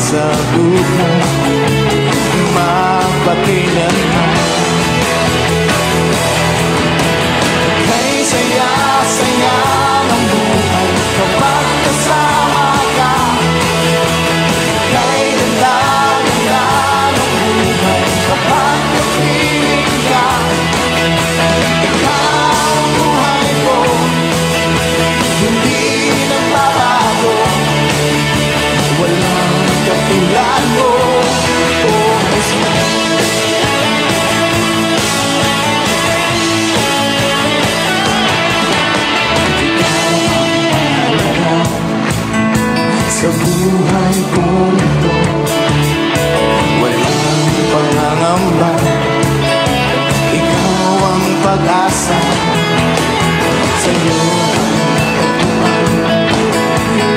sa buhay, mapatinan mo. Kay saya-saya ng buhay kapag kasama ka. Kay ganda-ganda ng buhay kapag napiling ka. Ikaw ang buhay ko, hindi nagbabago. Walang katulad mo, oh Jesus. Sa buhay kong ito, walang pangangamba. Ikaw ang pag-asa, sa'yo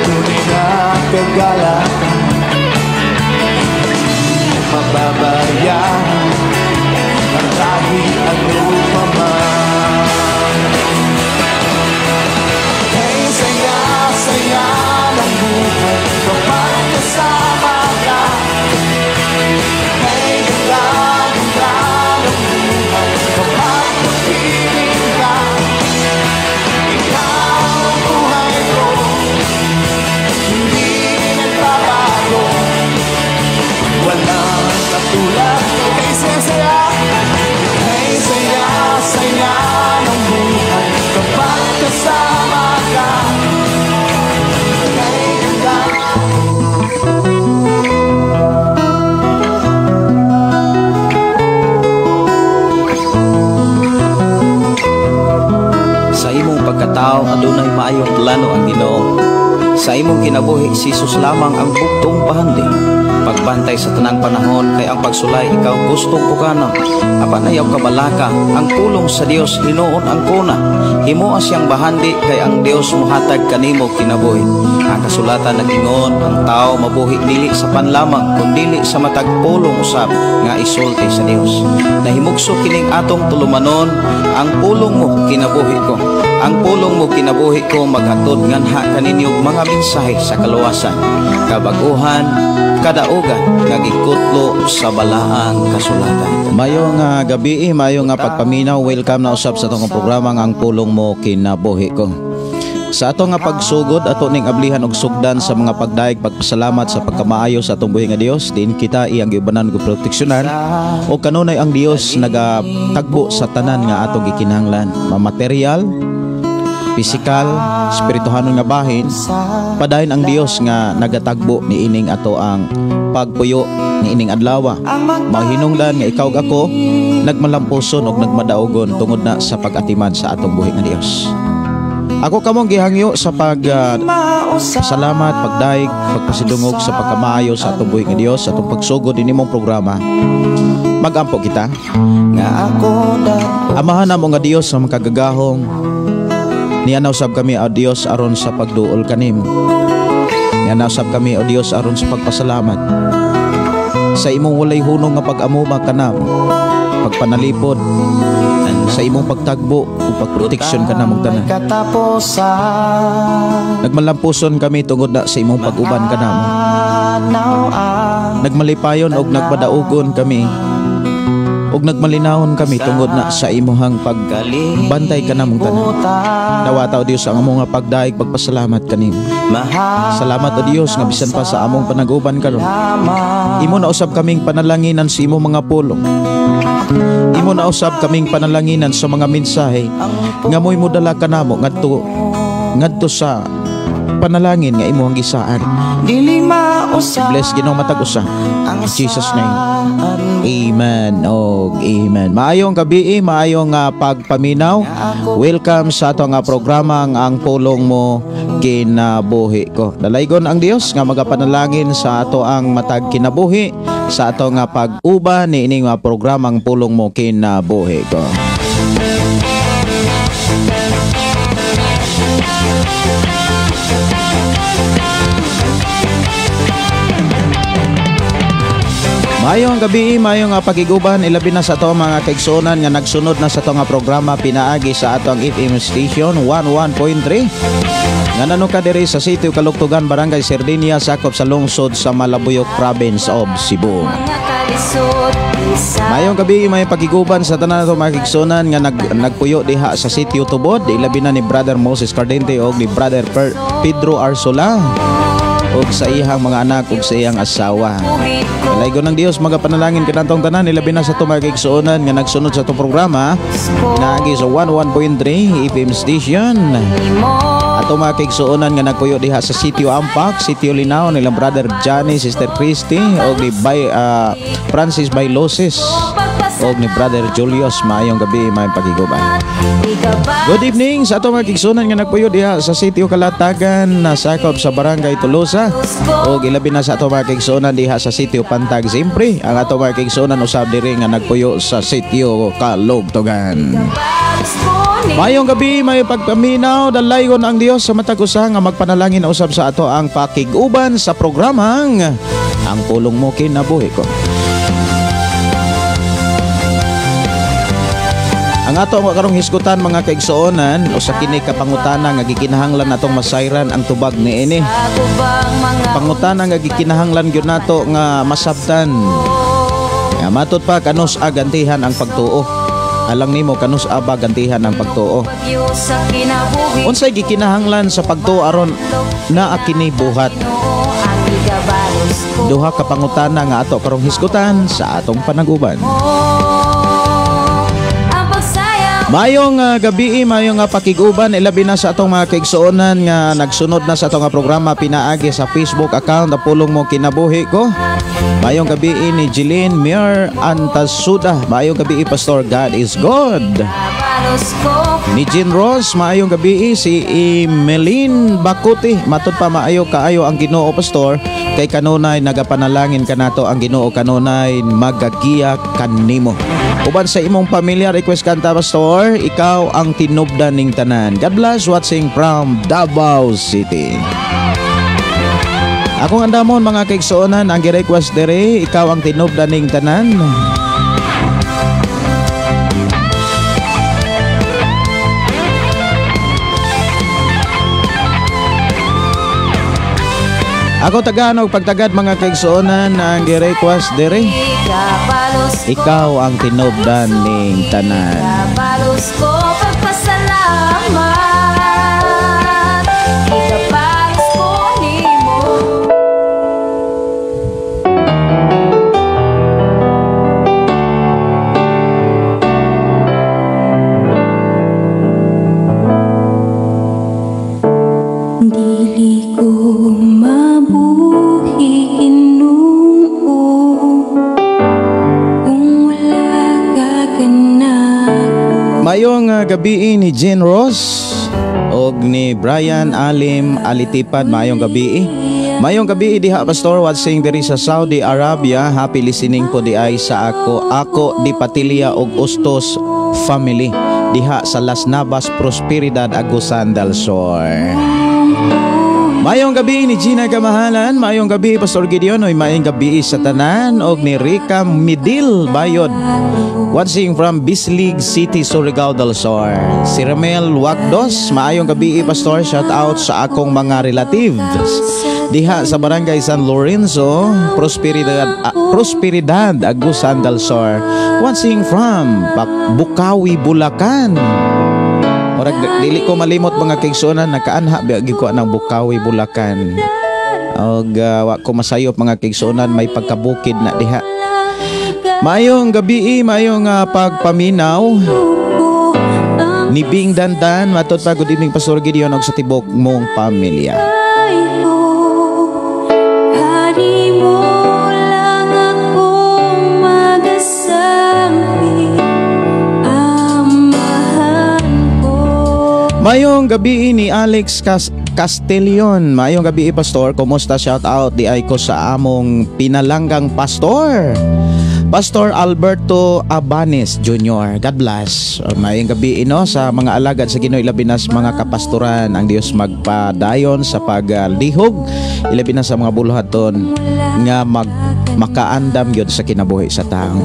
tunay na kagalakan. Mababayaran ang kahit ano pa man. Kay saya-saya ng buhay kapag kasama ka. Kay ganda-ganda ng buhay kapag napiling ka. Ikaw ang buhay ko, hindi nagbabago. Walang katulad mo. Kay saya-saya, kay saya-saya ng buhay kapag kasama ka. Kay ganda. Sa imong pagkatao adunay maayong plano ang Ginoo. Sa imong kinabuhi si Jesus lamang ang bugtong pahandi. Pagbantay sa tanang panahon kay ang pagsulay ikaw gustong pukana. Apan ayaw kabalaka ang pulong sa Dios hinuon ang kuna. Himuha siyang bahandi kay ang Dios muhatag kanimo kinabuhi. Ang kasulatan nagingon ang tao mabuhi dili sa panlamang kundi sa matag pulong usab nga isulti sa Dios. Nahimugso kining atong tulumanon ang pulong mo kinabuhi ko. Ang pulong mo kinabuhi ko maghatod nganha kaninyong mga mensahe sa kaluwasan, kabaguhan, kadaugan nga gikutlo sa balaang kasulatan. Mayong gabi, mayong pagpaminaw. Welcome na usab sa itong programa ang pulong mo kinabuhi ko. Sa ato nga pagsugod, ato ning ablihan og sugdan sa mga pagdaig pagpasalamat sa pagkamaayo sa atong buhi nga Dios. Diin kita iyang gibanan ug proteksyonan o kanunay ang Dios nagatagbo sa tanan nga atong gikinahanglan, material, pisikal, espirituhanon nga bahin. Padayon ang Dios nga nagatagbo ni ining ato ang pagpuyo ni ining adlaw. Mahinungdan nga ikaw ug ako nagmalampuson og nagmadaogon tungod na sa pag-atiman sa atong buhi nga Dios. Ako kamong gihangyo sa salamat, pagdaig, pagpasidungog sa pagkamaayo sa atong buhi nga Dios, atong pagsugod inimong programa. Magampo kita. Amahan namo nga Dios sa makagagahong. Nianaw sab kami o Dios aron sa pagduol kanim. Nianaw sab kami o Dios aron sa pagpasalamat. Sa imong walay hunong nga pag-amuma kanamo, pagpanalipod, sa imong pagtagbo o pagproteksyon kanamong tanan. Nagmalampuson kami tungod na sa imong pag-uban kanamo. Nagmalipayon og nagpadaogon kami og nagmalinahon kami tungod na sa imuhang pagbantay kanamong tanan. Nawataw Dios ang among nga pagdaig pagpasalamat kanim. Salamat o Dios nga bisan pa sa among panag-uban karon. Imo na usab kaming panalanginan sa imong mga pulong. Imo na usab kaming panalanginan sa mga mensahe nga mo'y modala kanamo ngadto sa panalangin nga imong gisaan. Bless Ginoo matag usa. In Jesus name. Amen. Amen. Maayong gabi, maayong pagpaminaw. Welcome sa ato nga programa ang pulong mo kinabuhi ko. Dalaygon ang Dios nga magapanalangin sa ato ang matag kinabuhi sa ato nga pag-uba ni ining programang pulong mo kinabuhi ko. Mayong gabi, mayong pagiguban, ilabi na sa to mga kaigsunan nga nagsunod na sa to nga programa pinaagi sa ato ang FM station 11.3. Nga nanuka diri sa Sitio Kaluktugan, Barangay Sardinia, sakop sa lungsod sa Malabuyok Province of Cebu. Mayong gabi, may pagiguban sa tanan nato mga kaigsunan nga nagpuyo diha sa Sitio Tubod, ilabi na ni Brother Moses Cardente o ni Brother Pedro Arsola og sa iyang mga anak ug sa iyang asawa. Kalaygo ng Dios magapanalangin kanatong tanan ilabi na sa tumagigsuonan nga nagsunod sa itong programa naagi sa 11.3 FM station. Ato mga kaigsuonan nga nagpuyo diha sa Sitio Ampak, Sitio Linao nilang Brother Johnny, Sister Christy og ni Francis Bailoses og ni Brother Julius. Maayong gabi, may pagiguban. Good evening sa ato mga kaigsuonan nga nagpuyo diha sa Sitio Kalatagan na sakop sa Barangay Tolosa o ilabi na sa ato mga kaigsuonan diha sa Sitio Pantag. Siyempre ang ato mga kaigsuonan usab diri nga nagpuyo sa Sitio Kalugtugan. Mayong gabi, may pagpaminaw dalaygon ang Dios sa matag usa nga magpanalangin usab sa ato ang pakiguban sa programang Ang Pulong Mo Kinabuhi Ko. Ang ato karong hisgutan mga kaigsuonan usa kini ka pangutana nga gikinahanglan natong masayran ang tubag niini. Pangutana nga gikinahanglan gyud nato nga masabtan. Nga matud pa kanus agantihan ang pagtuo. Alang nimo kanus aba gantihan ang pagtuo. Unsay gikinahanglan sa pagtuo aron naa kini buhat? Duha ka pangutana nga ato karong hisgutan sa atong panaguban. Mayong gabi, mayong pakiguban, ilabi na sa atong mga kaigsuonan nga nagsunod na sa atong programa pinaagi sa Facebook account na Pulong Mo Kinabuhi Ko. Mayong gabi ni Jeline Mir Antasuda. Mayong gabi Pastor God is God. Ni Jean Ross, maayong gabi si Emeline Bakuti. Matod pa maayo kaayo ang Ginoo Pastor kay kanunay nagapanalangin kanato ang Ginoo kanunay magagiya kanimo. Uban sa imong pamilya request kanta Pastor, ikaw ang tinubdan ning tanan. God bless watching from Davao City. Akong andamon mga kaigsuonan ang gi-request dere, ikaw ang tinubdan ning tanan. Ako taganog pagtagad mga kaigsuonan ang gi-request dere. Ikaw ang tinubdan ning tanan. Ikapalos ko pagpasalamat. Ikapalos ko nimo. Dili ko mabuhi Ginoo kung wala ka kanako. Mayong gabi ni Jean Ross og ni Brian Alim Alitipad. Mayong gabi. Mayong gabi diha Pastor watching diri sa Saudi Arabia. Happy listening po di ay sa ako di Patilia og Ustos family diha sa Las Navas Prosperidad Agusan del Sur. Mayong gabi ni Gina Kamahalan, mayong gabi Pastor Gideon, oy mayong gabi sa tanan og ni Rica Midil Bayod. Watching from Bislig City, Surigao del Sur. Si Ramel Wagdos, maayong gabi Pastor, shout out sa akong mga relatives diha sa Barangay San Lorenzo, Prosperidad Agusan del Sur. Watching from Bukawi, Bulacan. Orag dili ko malimot mga kaigsuonan nakaanha biagi ko ng Bukawi, Bulacan. Og wa ko masayop mga kaigsuonan may pagkabukid na diha. Mayong gabi, mayong pagpaminaw ni Bing Dandan. Matud pa good evening Pastor Gideon og sa tibok mong pamilya. Hari mo lang akong magasampi. Mayong gabi ni Alex Castellon. Mayong gabi Pastor. Kumusta? Shout out di ay ko sa among pinalanggang Pastor Pastor Alberto Abanes Jr. God bless. Mayong gabi sa mga alagad sa Ginoo ilabi na sa mga kapastoran. Ang Dios magpadayon sa paglihog ilabi na sa mga buluhaton nga makaandam gyud sa kinabuhi sa tao.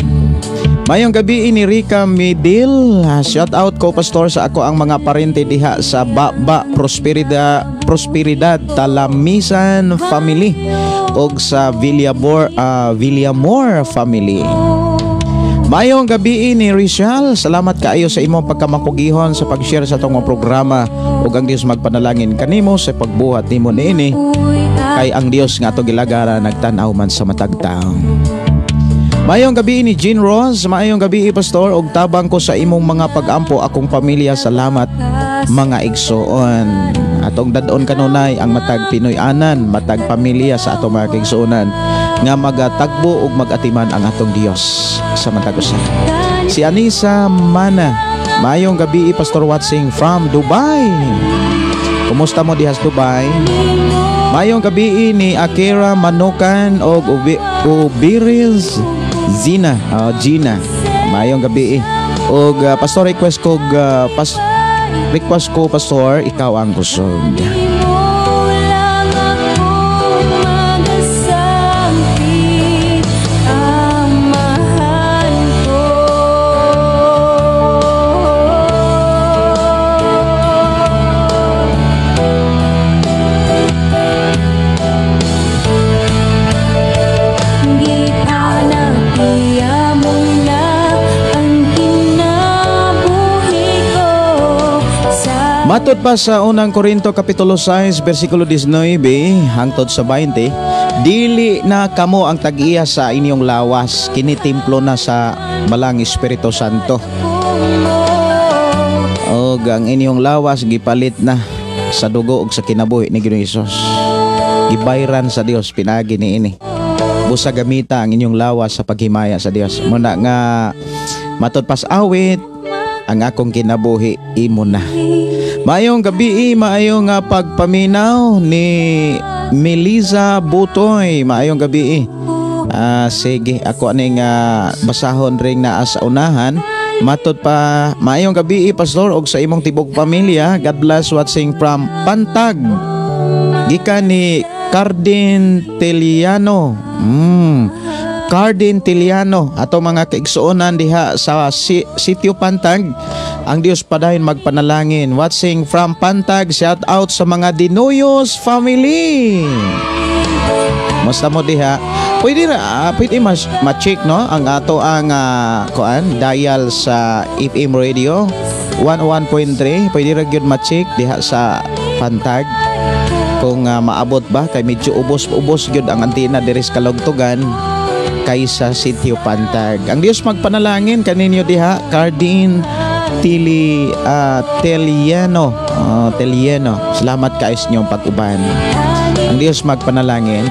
Mayong gabi ni Rica Midil. Shout out ko pastor sa ako ang mga parente diha sa Baba Prosperidad Talamisan family og sa Villamor family. Mayong gabi ni Rizal. Salamat kaayo sa imong pagkamakugihon sa pag-share sa itong mga programa ug ang Dios magpanalangin kanimo sa pagbuhat nimo niini kay ang Dios nga ato gilagara nagtan-aw man sa matag tawo. Mayong gabi ni Jean Rose. Mayong gabi pastor og tabang ko sa imong mga pag-ampo akong pamilya. Salamat mga igsoon. Atong dadon kanunay ang matag Pinoy-anan, matag pamilya sa atong mga igsoonan nga magatagbo ug magatiman ang atong Dios sa matag usa. Si Anisa Mana. Mayong gabi pastor watching from Dubai. Kumusta mo diha sa Dubai? Mayong gabi ni Akira Manukan og Ubiriz Gina. Mayong gabi. Og pastor request ko pastor ikaw ang kusog. Matod pa sa unang Korinto kapitulo 6 versikulo 19 hangtod sa 20, dili na kamo ang tag-iya sa inyong lawas, kini templo na sa Balang Espiritu Santo. Og ang inyong lawas gipalit na sa dugo ug sa kinabuhi ni Ginoong Hesus. Gibayran sa Dios pinagi niini. Busa gamita ang inyong lawas sa paghimaya sa Dios. Muna nga matod pas awit ang akong kinabuhi imo na. Mayong gabi, maayong pagpaminaw ni Melisa Butoy. Maayong gabi. Sige, ako aning basahon ring naa sa unahan. Matod pa, maayong gabi pastor og sa imong tibok pamilya. God bless watching from Pantag. Gikan ni Cardin Tiliano. Cardin Tiliano ato mga kaigsuonan diha sa sitio Pantag. Ang Dios padayon magpanalangin. Watching from Pantag, shout out sa mga Dinuyos family. Musta mo diha? Pwede ma-check no ang ato ang dial sa FM radio 101.3. Pwede ra gyud ma-check diha sa Pantag. Kung maabot ba kay medyo ubos gyud ang antena diri sa Kalugtugan kaysa sitio Pantag. Ang Dios magpanalangin kaninyo diha, Cardin Teliano. Salamat kayo sa inyong pag-uban. Ang Dios magpanalangin.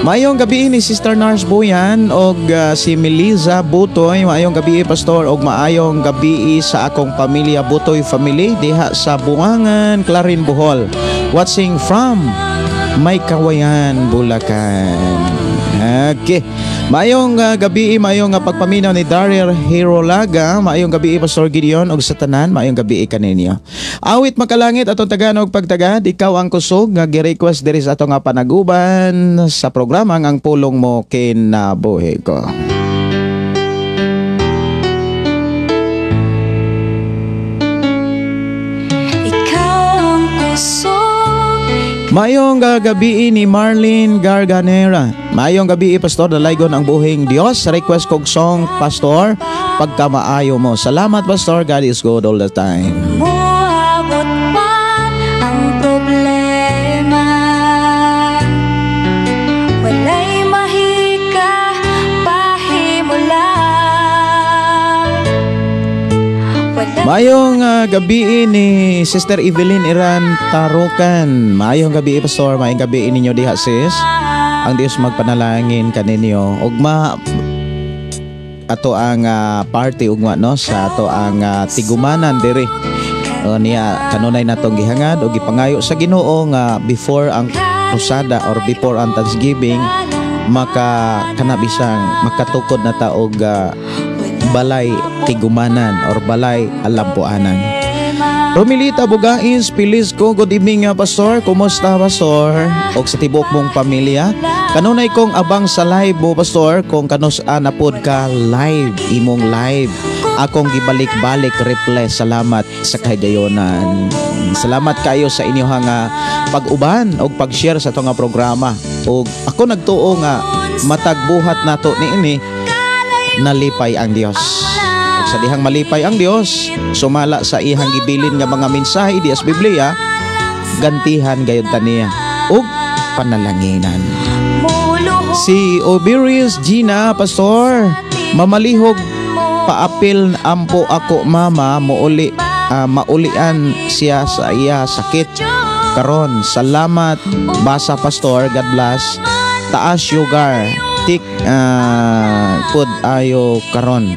Mayong gabi ni Sister Nars Boyan og si Melisa Butoy. Mayong gabi pastor og maayong gabi sa akong pamilya Butoy family diha sa Buangan, Clarin, Bohol. Watching from Maykawayan, Bulacan. Okay. Mayong gabi, mayong pagpaminaw ni Daryl Hirolaga. Mayong gabi Pastor Gideon og sa tanan. Mayong gabi kaninyo. Awit makalangit atong Tagalog pagtagad. Ikaw ang kusog nga gi-request diri sa atong panaguban sa programa ang pulong mo kinabuhi ko. Ikaw ang kusog. Mayong gabi ni Marlene Garganera. Mayong gabi pastor, dalaygon ang buhing Dios. Request kog song pastor pagkamaayo mo. Salamat pastor, God is good all the time. Muabot man ang problema, walay mahika pahimulan. Mayong gabi ni Sister Evelyn Iran Tarukan. Mayong gabi pastor, mayong gabi ninyo diha sis. Ang Dios magpanalangin kaninyo. Ugma ato ang party ugma no sa ato ang tigumanan diri. Niya kanunay natong gihangad o gipangayo sa Ginoo nga before ang Rosada or before ang Thanksgiving kanabisang makatukod na ta og balay tigumanan or balay alampuanan. Romilita Bugais, Pilisco, good evening Pastor. Kumusta Pastor? O sa tibok mong pamilya. Kanunay kong abang sa live mo Pastor, kung kanus na pod ka live, imong live. Akong gibalik-balik reply. Salamat sa kahigayonan. Salamat kayo sa inyong pag-uban o pag-share sa itong programa. O ako nagtuo nga matagbuhat nato niini nalipay ang Dios. Sa dihang malipay ang Dios, sumala sa ihang gibilin nga mga mensahe di sa Biblia, gantihan gayud taniya ug panalanginan. Si Oberius Gina Pastor, mamalihog paapil ampo ako mama maulian siya sa iya sakit karon. Salamat basa Pastor, God bless. Taas sugar tik pud ayo karon.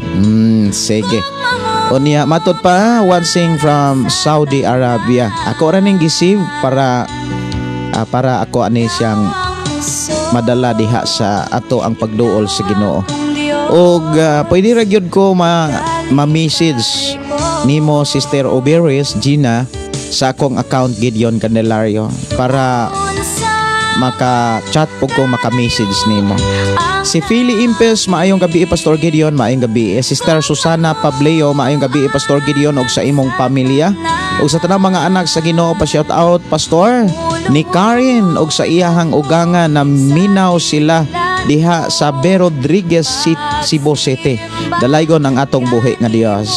Sige. Unya matod pa watching from Saudi Arabia. Ako ra ning gisave para ako ani siyang madala diha sa ato ang pagduol sa Ginoo. Og pwede ra gyud ko ma-message nimo Sister Oberis Gina sa akong account Gideon Candelario para maka-chat po ko, maka-message nimo. Si Philly Impes, maayong gabi Pastor Gideon, maayong gabi. Sister Susana Pableo, maayong gabi Pastor Gideon og sa imong pamilya. Og sa tanang mga anak sa Ginoo, pa-shout out Pastor ni Karen og sa iyahang ugangan na minaw sila diha sa B. Rodriguez Cebu City. Dalaygon ang atong buhi nga Dios.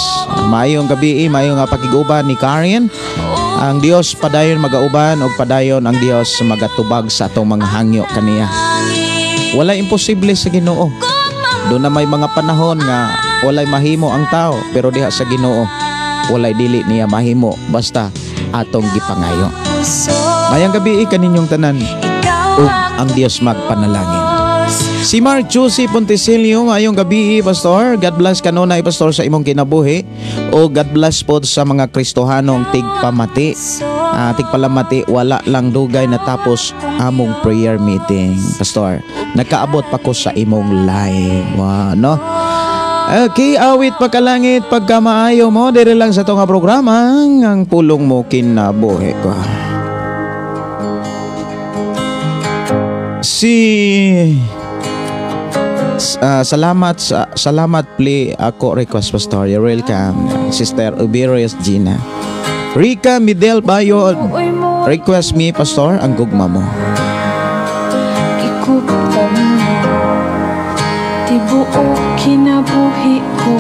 Maayong gabi, maayong pakiguban ni Karen. Ang Dios padayon magauban og padayon ang Dios magatubag sa atong mga hangyo kaniya. Wala imposible sa Ginoo. Doon na may mga panahon nga walay mahimo ang tao, pero diha sa Ginoo walay dili niya mahimo basta atong gipangayo. Mayang gabi kaninyong tanan ug ang Dios magpanalangin. Si Mark Josie Ponticelio, ayong gabi Pastor. God bless kanunay Pastor sa imong kinabuhi. O God bless po sa mga Kristohanong tigpamati. Tigpalamati, wala lang dugay natapos among prayer meeting Pastor. Nagkaabot pa ko sa imong live. Wow, no? Okay, awit pagkalangit pagkamaayo mo. Diri lang sa itong programa ang pulong mo kinabuhi ko. Salamat play ako request Pastor. You're welcome Sister Uberius Gina. Rica Midel Bayo request me Pastor ang gugma mo. Ikuptan mo tibuok kinabuhi ko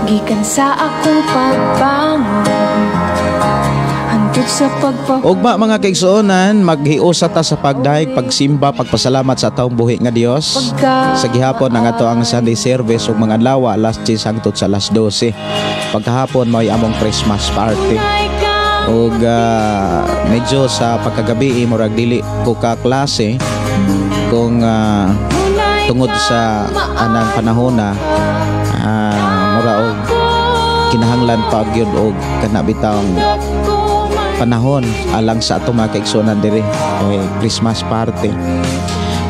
gikan sa akong pagbangon. Ugma mga kaigsuonan, maghiusa ta sa pagdaig, pagsimba, pagpasalamat sa taong buhi nga Dios. Sa gihapon ang ato ang Sunday service ug mga adlaw alas 10 hangtod sa alas 12. Pagkahapon may among Christmas party. Ug medyo sa pagkagabi murag dili ko ka klase kung tungod sa anang panahona mura og kinahanglan pa gyud og kana bitawng panahon alang sa ato mga kaigsuonan diri Christmas party.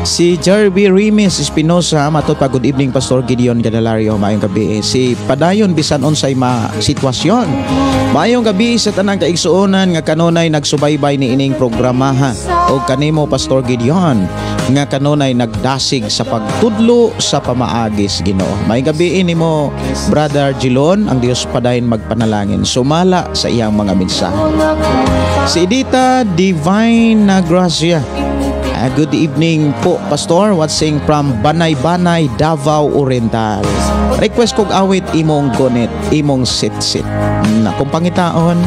Si Jerby Rimes Espinosa, matot pa good evening Pastor Gideon Candelario, maayong gabi. Si Padayon bisan unsay sitwasyon. Maayong gabi sa tanang kaigsuonan nga kanunay nagsubaybay ni ining programaha o kanimo Pastor Gideon nga kanunay nagdasig sa pagtudlo sa pamaagis Ginoo. Maayong gabi nimo Brother Gilon, ang Dios padayon magpanalangin sumala sa iyang mga mensahe. Si Edita Divine na Gracia, good evening po Pastor, watching from Banay-Banay, Davao Oriental. Request kog awit imong gonet, imong sit-sit. Na kung pangitaon,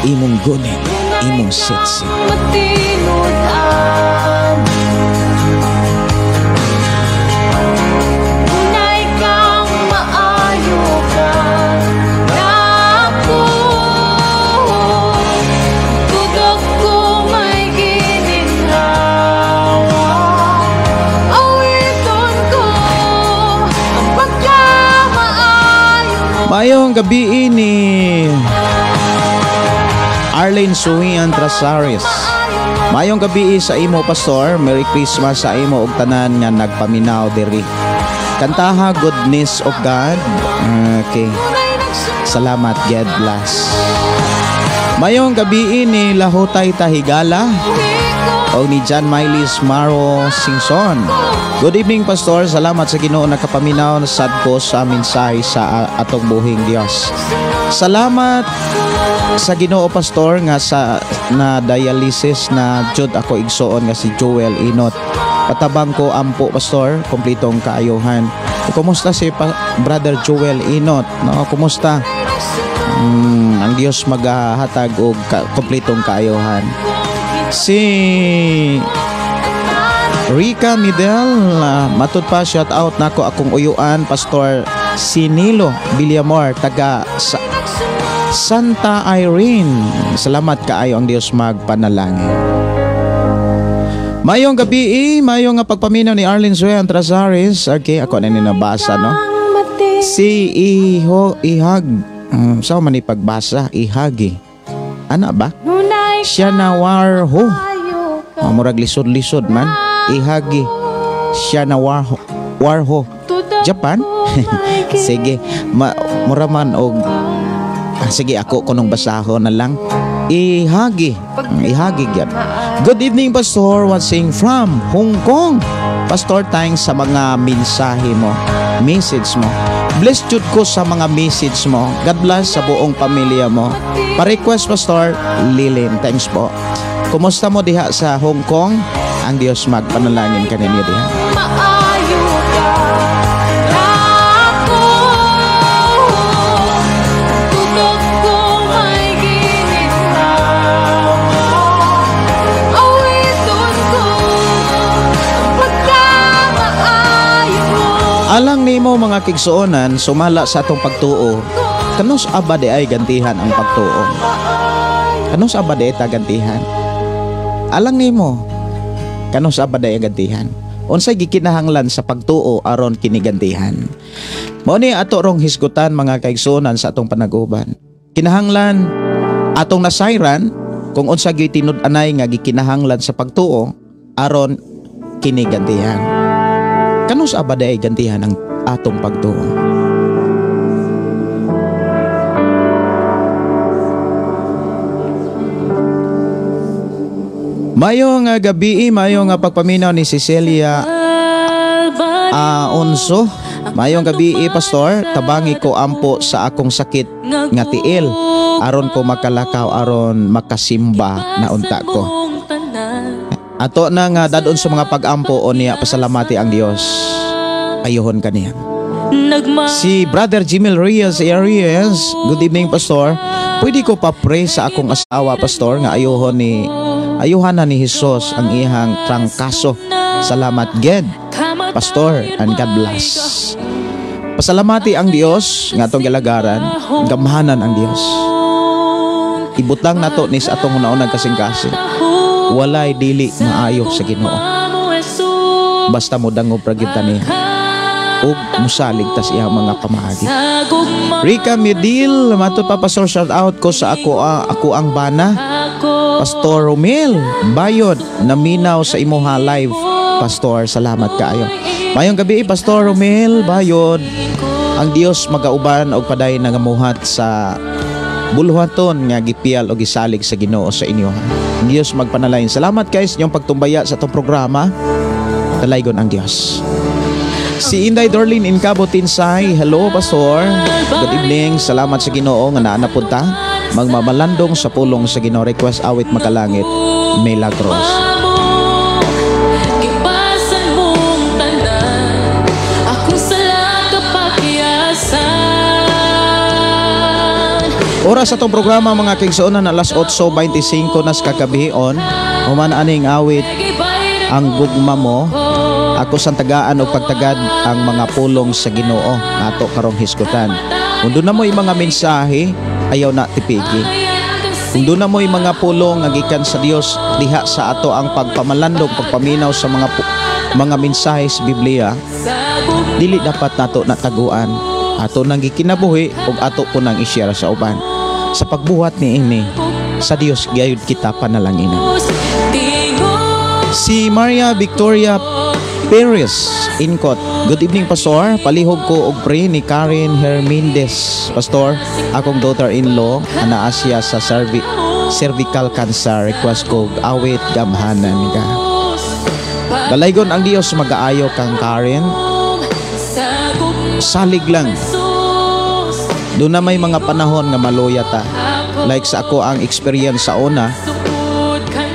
imong gonet, imong sit-sit. Mayong gabi ni Arlene Suhian Trasaris. Mayong gabi sa imo Pastor. Merry Christmas sa imo og tanan nga nagpaminaw diri. Kantaha Goodness of God. Okay. Salamat, God bless. Mayong gabi ni Lahutay Tahigala o ni John Mylis Maro Singson. Good evening, Pastor. Salamat sa Ginoo nakapaminaw na sadko sa mensahe sa atong buhing Dios. Salamat sa Ginoo, Pastor, nga sa na dialysis na jud ako igsoon nga si Joel Inot. Patabang ko ampo, Pastor, kumpletong kaayuhan. Kumusta si Brother Joel Inot? No, kumusta? Ang Dios maghahatag og kumpletong kaayuhan. Si Rica Midel, matud pa, shout out nako akong uyuan, Pastor Sinilo Villamor, taga Santa Irene. Salamat kaayo, ang Dios magpanalangin. Mayong gabi, mayong nga pagpaminaw ni Arlene Zuean Trazares. Okay, ako na ninabasa, no? Si Ihag, saan man ipagbasa? Ihagi. Ano ba? Siya na warho. Murag lisod-lisod man. Ihagi. Siya na warho. Japan? Sige. Muraman og sige, ako kunong basahon na lang. Ihagi. Ihagi yan. Good evening, Pastor. Watching from Hong Kong. Pastor, thanks sa mga mensahe mo, message mo. Blessed jud ko sa mga message mo. God bless sa buong pamilya mo. Pa-request, Pastor Lilin. Thanks po. Kumusta mo diha sa Hong Kong? Ang Dios magpanalangin ka ninyo diha. Alang nimo mga kigsuonan, sumala sa atong pagtuo, kanos abade ay gantihan ang pagtuo? Kanos abade ay tagantihan? Alang nimo, kanos abade ay gantihan? Unsay gikinahanglan sa pagtuo aron kinigantihan? Mao ni ato rong hisgutan mga kigsuonan sa atong panaguban. Kinahanglan atong nasayran kung unsa gyud tinud-anay nga gikinahanglan sa pagtuo aron kinigantihan. Kanus abada ay gantihan ang atong pagtuo. Mayong gabi, mayong pagpaminaw ni Cecilia Unso. Mayong gabi, Pastor, tabangi ko ampo sa akong sakit nga tiil aron ko makalakaw aron makasimba na unta ko. Ato na nga dadon sa mga pag-ampo o niya pasalamati ang Dios. Ayuhon kaniya. Si Brother Jimil Reyes Arias, good evening, Pastor. Pwede ko pa pray sa akong asawa, Pastor, nga ayuhan na ni Jesus ang ihang trangkaso. Salamat, God, Pastor, and God bless. Pasalamati ang Dios nga atong gilagaran, gamhanan ang Dios. Ibutang nato ni sa atong una-unang kasing-kasing. Walay dili maayo sa Ginoo. Basta mo dangob pragita niya ug musaligtas iyang mga pamaagi. Rica Medil, matud pa, Pastor, shout out ko sa ako ang bana. Pastor Romel Bayod, naminaw sa imuha live. Pastor, salamat kaayo. Mayong gabi, Pastor Romel Bayod. Ang Dios magauban og paday nangamuhat sa buluhaton nga gipial o gisalig sa Ginoo sa inyo. Ang Diyos magpanalain. Salamat guys inyong pagtumbaya sa itong programa. Talaygon ang Diyos. Si Inday Dorlin in Cabo Tinsay. Hello, Pastor. Good evening. Salamat sa Ginoo nga naanapod ta. Magmamalandong sa pulong sa Ginoo. Request awit makalangit. Milagros. Oras sa itong programa mga kigsuonan, alas 8:25 nas kakabihon. Human aning awit ang gugma mo. Ako sang tagaan o pagtagad ang mga pulong sa Ginoo nato karong hisgutan. Kung doon na mo yung mga mensahe, ayaw na tipigi. Kung doon na mo yung mga pulong nga gikan sa Dios diha sa ato ang pagpamalandong, pagpaminaw sa mga mensahe sa Biblia, dili dapat nato nataguan. Ato nang gikinabuhi ug ato po nang i-share sa uban. Sa pagbuhat ni ini, sa Dios gayud kita panalanginan. Si Maria Victoria Paris Incot. Good evening, Pastor. Palihog ko og pre ni Karen Hermindez. Pastor, akong daughter-in-law ana siya sa cervical cancer. Request ko awit gamhanan ka. Dalaygon ang Dios mag-aayo kang Karen. Salig lang. Doon na may mga panahon nga maluya ta. Like sa ako ang experience sa una,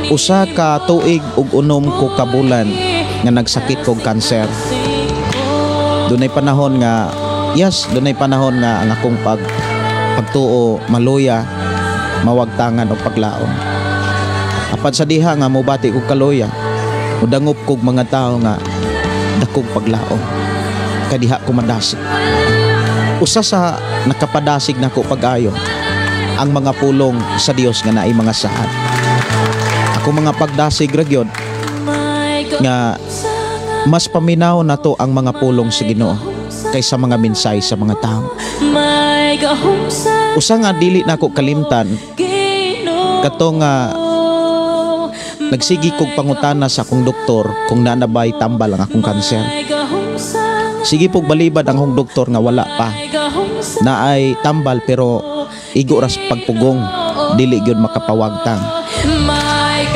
usa ka tuig ug unom ko kabulan nga nagsakit kog cancer. Dunay panahon nga dunay panahon nga ang akong pagtuo maluya, mawagtangan og paglaom. Apan sa diha nga mobati kog kaluya, mudangop kog mga tao nga dakog paglaom. Kadiha ko madasig. Usa sa nakapadasig nako pag-ayo ang mga pulong sa Dios nga naay mga saad. Ako mga pagdasig ra gyud nga mas paminaw na to ang mga pulong sa Ginoo kaysa mga mensahe sa mga tao. Usa nga dili nako kalimtan kato nga nagsigi kog pangutana sa akong doktor kung naanabay tambal ang akong kanser. Sige pog balibad ang akong doktor nga wala pa. Naay tambal pero igo ras pagpugong, dili gyud makapawagtang.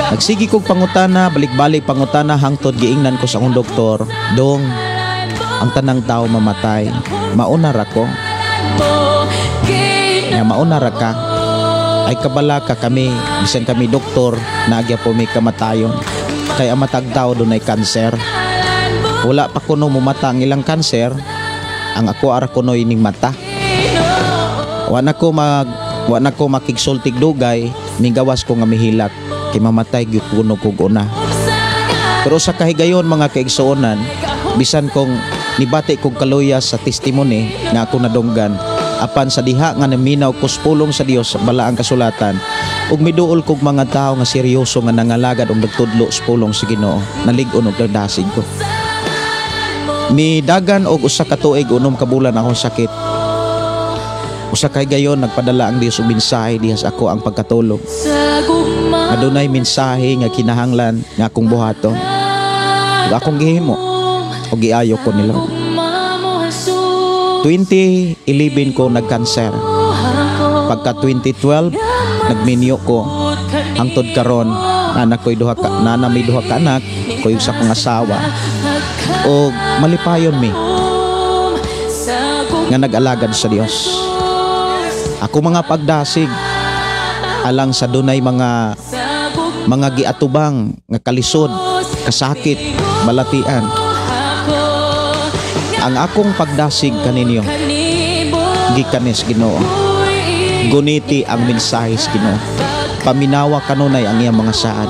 Nagsigi kog pangutana, balik-balik pangutana hangtod giingnan ko sa akong doktor, dong ang tanang tao mamatay. Mauna ra ko. Nga mauna ra ka. Ay kabala ka kami, bisan kami doktor, naagya po may kamatayon. Kay ang matag tao dunay kanser. Wala pa kuno mumata ang ilang kanser, ang ako ara kuno ining mata. Wa na ko makigsultig dugay, migawas ko nga mihilak kay mamatay gyud kuno kog una. Pero sa kahigayon mga kaigsuonan, bisan kong nibati kog kaluya sa testimony nga ako nadunggan, apan sa diha nga naminaw ko pulong sa Dios bala ang kasulatan, ug miduol kog mga tao nga seryoso nga nangalagad og nagtudlo sa pulong sa Ginoo, nalig-on og nagdasig ko. Midagan og usa ka tuig unom ka bulan akong sakit. Usa kay gayon nagpadala ang Dios og mensahe diha sa ako ang pagkatulog. Adunay mensahe nga kinahanglan nga akong buhaton. Ug akong gihimo og giayo ko ni Lord. 2011 ko nagkanser. Pagka 2012 nagminyo ko hangtod karon anak ko'y may duha ka anak, ko'y sa akong asawa. O malipayon mi nga nag-alagad sa Dios. Ako mga pagdasig alang sa dunay mga giatubang nga kalisod, kasakit, balatian. Ang akong pagdasig kaninyo gikanis Ginoo. Guniti ang mensahe sa Ginoo. Paminawa kanunay ang iyang mga saad.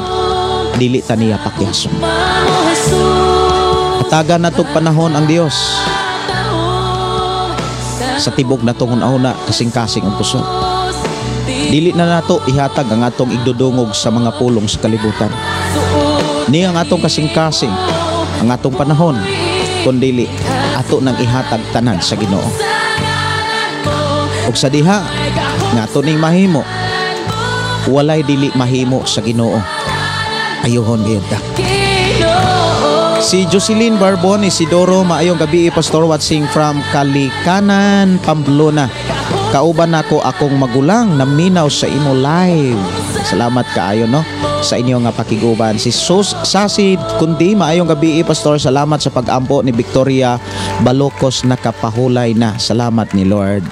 Dili ta niya pakyason. Hatagan natog panahon ang Dios sa tibok natong una kasing-kasing ang puso. Dili na nato ihatag ang atong igdudungog sa mga pulong sa kalibutan. Ni ang atong kasing-kasing ang atong panahon, kundili ato nang ihatag tanan sa Ginoo. Ug sa diha nga ato ning mahimo, walay dili mahimo sa Ginoo. Ayohon gyud ta. Si Jocelyn Barbon, Isidoro, maayong gabi, Pastor, watching from Kalikanan, Pamplona. Kauban nako akong magulang na minaw sa imo live. Salamat kaayo no sa inyo nga pakiguban. Si Sasid kundi maayong gabi, Pastor. Salamat sa pag-ampo ni Victoria Balocos, nakapahulay na. Salamat ni Lord.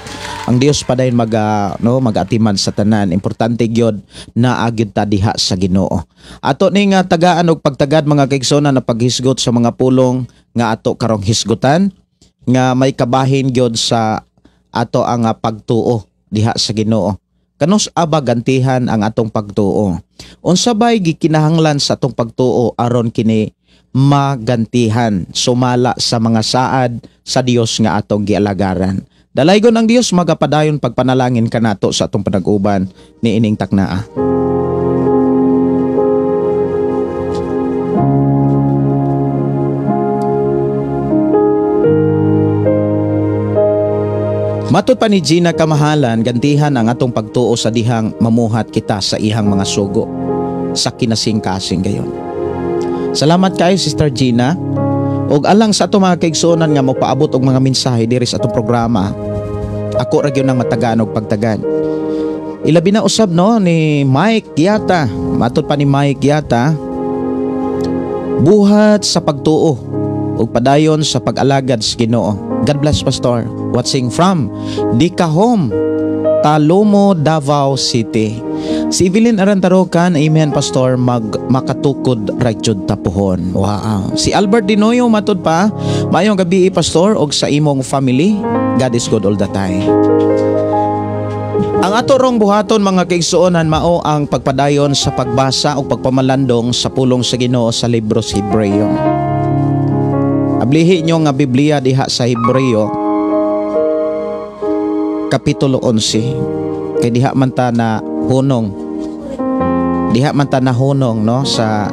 Ang Dios pa dayon mag-atiman sa tanan. Importante gyud na agyud ta diha sa Ginoo. Ato ning tagaan og pagtagad mga kaigsonan na paghisgot sa mga pulong nga ato karong hisgutan nga may kabahin gyud sa ato ang pagtuo diha sa Ginoo. Kanos aba gantihan ang atong pagtuo? Unsa bay gikinahanglan sa atong pagtuo aron kini magantihan sumala sa mga saad sa Dios nga atong gialagaran? Dalaygon ang Dios magapadayon pagpanalangin kanato sa atong panag-uban ni ining taknaa. Matod pa ni Gina Kamahalan, gantihan ang atong pagtuo sa dihang mamuhat kita sa ihang mga sugo sa kinasing-kasing gayon. Salamat kayo, Sister Gina. Og alang sa ato mga kaigsuonan nga mopaabot og mga mensahe diri sa atong programa, ako ra gyud nang matagaan og pagtagan. Ilabi na usab no ni Mike Giata, matud pa ni Mike Giata, buhat sa pagtuo ug padayon sa pag-alagad sa Ginoo. God bless, Pastor. Watching from Dicahom, Talomo, Davao City. Si Evelyn Arantarocan, amen, Pastor, makatukod right jud tapuhon. Wow. Si Albert Dinoyo, matud pa, maayong gabi, Pastor, og sa imong family. God is good all the time. Ang ato rong buhaton mga kaigsuonan mao ang pagpadayon sa pagbasa o pagpamalandong sa pulong sa Ginoo sa libro sa Hebreo. Ablihi nyo nga Biblia diha sa Hebreo Kapitulo 11. Kay diha man ta na hunong. Diha man ta na hunong no sa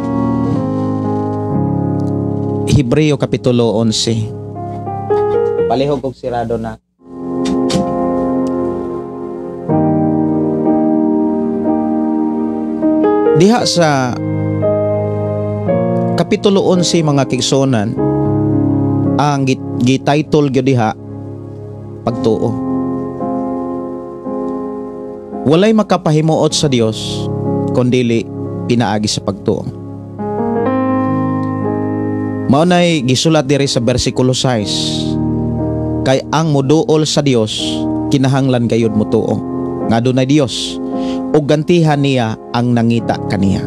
Hebreo Kapitulo 11. Palihog og sirado na. Diha sa Kapitulo 11 mga kaigsuonan, ang gi-title gyud diha pagtuo. Walay makapahimuot sa Dios kundili pinaagi sa pagtuo. Mao nay gisulat diri sa bersikulo 6. Kay ang moduol sa Dios kinahanglan gayud mo tuo. Nga dunay Dios ug gantihan niya ang nangita kaniya.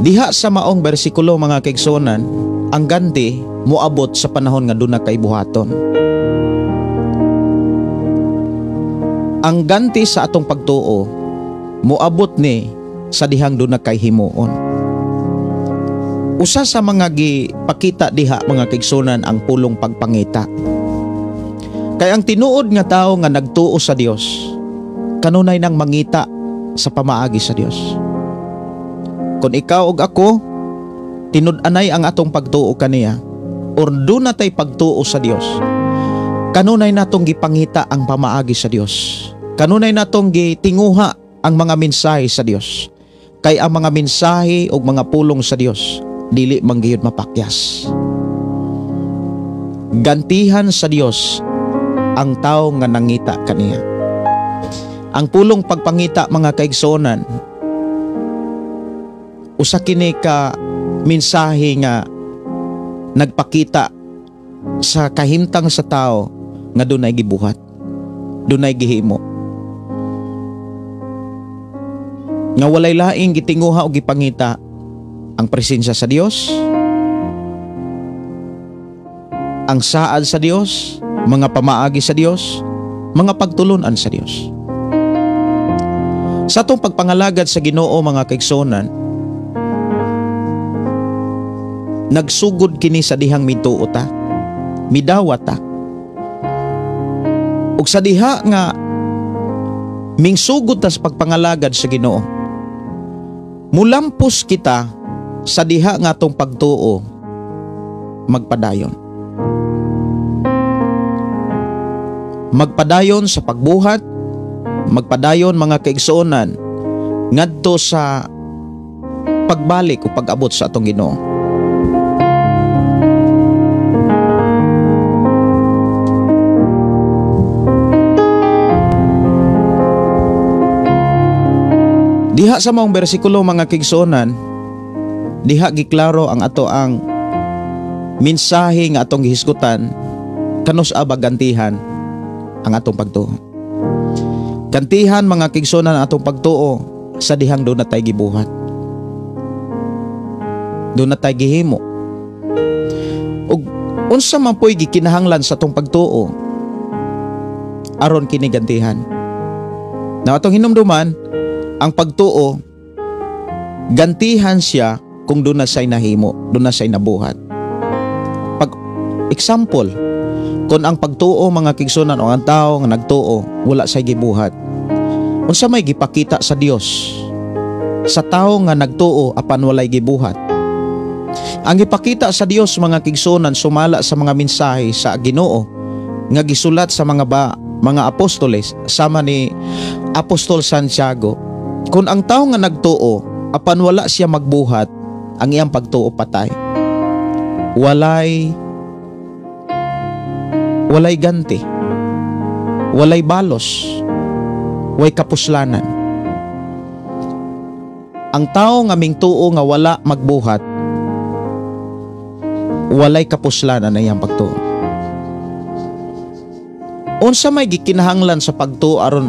Diha sa maong bersikulo mga kaigsuonan, ang ganti moabot sa panahon nga duna kay buhaton. Ang ganti sa atong pagtuo moabot ni sa dihang duna kay himuon. Usa sa mga gipakita diha mga kaigsuonan ang pulong pagpangita. Kay ang tinuod nga tawo nga nagtuo sa Dios kanunay nang mangita sa pamaagi sa Dios. Kung ikaw ug ako tinud-anay ang atong pagtuo kaniya or duna tay pagtuo sa Dios, kanunay natong gipangita ang pamaagi sa Dios. Kanunay natong gitinguha ang mga mensahe sa Dios. Kay ang mga mensahe ug mga pulong sa Dios dili man gayud mapakyas. Gantihan sa Dios ang tawo nga nangita kaniya. Ang pulong pagpangita mga kaigsuonan, usa kini ka mensahe nga nagpakita sa kahimtang sa tao nga dunay gibuhat, dunay gihimo, nga walay laing gitinguha o gipangita ang presensya sa Dios, ang saad sa Dios, mga pamaagi sa Dios, mga pagtulunan sa Dios. Sa atong pagpangalagad sa Ginoo mga kaigsuonan, nagsugod kini sa dihang mituo ta, midawat ta. Ug sa diha nga mingsugod ta sa pagpangalagad sa Ginoo, mulampos kita sa diha nga atong pagtuo magpadayon. Magpadayon sa pagbuhat, magpadayon mga kaigsuonan ngadto sa pagbalik o pag-abot sa atong Ginoo. Diha sa maong bersikulo mga kaigsuonan, diha giklaro ang ato ang mensahe nga atong gihisgutan kanus abagantihan ang atong pagtuo. Gantihan mga kaigsuonan ang atong pagtuo sa dihang doon na tayo gibuhat, doon na tayo gihimo. Ug unsa man po'y gikinahanglan sa atong pagtuo aron kini gantihan. Na atong hinumduman ang pagtuo, gantihan siya kung doon na siya'y nahimo, doon na siya'y nabuhat. Pag example, kung ang pagtuo mga kaigsuonan o ang tao nga nagtuo wala siya'y gibuhat, unsa may gipakita sa Dios sa tao nga nagtuo apan walay gibuhat? Ang gipakita sa Dios mga kaigsuonan sumala sa mga mensahe sa Ginoo nga gisulat sa mga apostoles sama ni Apostol Santiago. Kung ang tao nga nagtuo apan wala siya magbuhat, ang iyang pagtuo patay. walay ganti, walay balos, way kapuslanan. Ang tao nga mingtuo nga wala magbuhat, walay kapuslanan na iyang pagtuo. Unsa may gikinahanglan sa pagtuo aron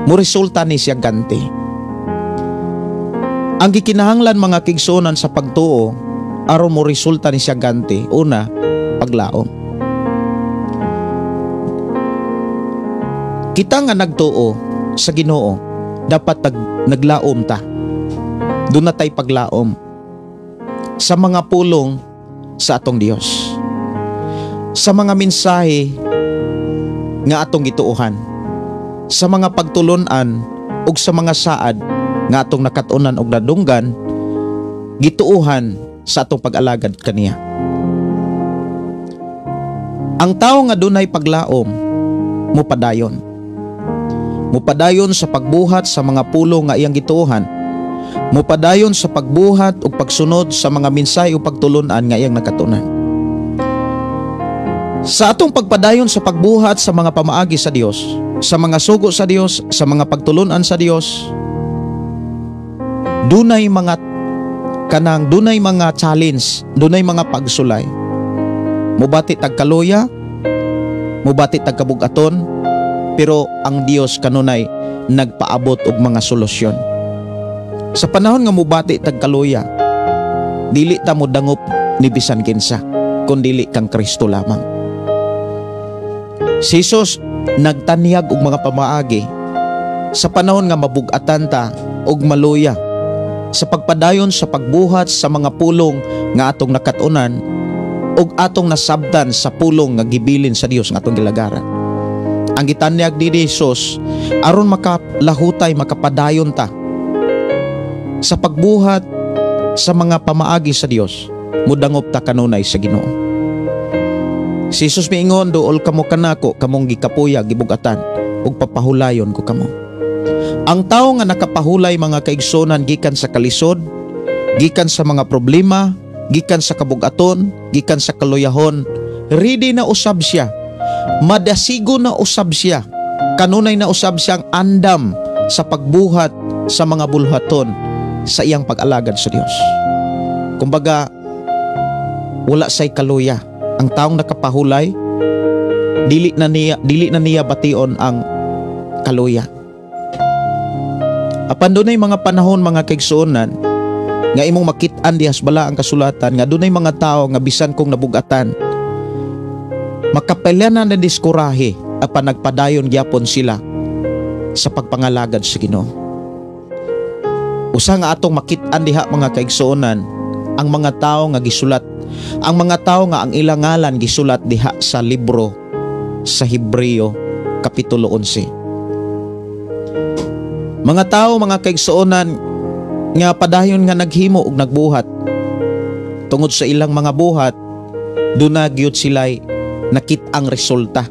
mo resulta ni siya ganti. Ang gikinahanglan mga kigsunan sa pagtuo aron mo resulta ni siya ganti, una, paglaom. Kita nga nagtuo sa Ginoo, dapat naglaom ta. Doon na tayo paglaom sa mga pulong sa atong Dios, sa mga mensahe nga atong gituuhan, sa mga pagtulunan ug sa mga saad nga atong nakatunan og nadunggan, gituuhan sa atong pag-alagad kaniya. Ang tao nga dunay paglaom, mupadayon sa pagbuhat sa mga pulong nga iyang gituuhan, mupadayon sa pagbuhat ug pagsunod sa mga mensahe ug pagtulunan nga iyang nakatunan. Sa atong pagpadayon sa pagbuhat sa mga pamaagi sa Dios, sa mga sugo sa Dios, sa mga pagtulunan sa Dios, dunay mga challenge, dunay mga pagsulay. Mubati tag kaluya, mubati tag kabugaton, pero ang Dios kanunay nagpaabot og mga solusyon. Sa panahon nga mubati tag kaluya, dili ta mo dangop ni bisan kinsa, kun dili kang Kristo lamang. Si Jesus nagtanyag og mga pamaagi sa panahon nga mabug-atan ta og maluya, sa pagpadayon sa pagbuhat sa mga pulong nga atong nakatunan ug atong nasabtan sa pulong nga gibilin sa Dios nga atong gilagaran. Ang gitanyag ni Jesus aron makalahutay, makapadayon ta sa pagbuhat sa mga pamaagi sa Dios, mudangop ta kanunay sa Ginoo. Si Jesus miingon, duol kamo kanako, kamong gikapuya, gibugatan, ug papahulayon ko kamo. Ang tao nga nakapahulay mga kaigsonan gikan sa kalisod, gikan sa mga problema, gikan sa kabugaton, gikan sa kaluyahon, ready na usab siya, madasigo na usab siya, kanunay na usab siyang andam sa pagbuhat sa mga bulhaton sa iyang pag-alagad sa Dios. Kumbaga, wala say kaluya. Ang taong nakapahulay, dili na niya bation ang kaluya. Apan dunay mga panahon mga kaigsuonan nga imong makit-an dihas bala ang kasulatan nga dunay mga tao nga bisan kong nabugatan, makapelyanan na diskurahe apan nagpadayon gyapon sila sa pagpangalagad sa Ginoo. Usa nga atong makit-an diha mga kaigsuonan ang mga tao nga gisulat, ang mga tao nga ang ilang ngalan gisulat diha sa libro sa Hebreo kapitulo 11. Mga tao mga kaigsuonan nga padayon nga naghimo og nagbuhat. Tungod sa ilang mga buhat, duna gyud sila'y nakit-ang resulta.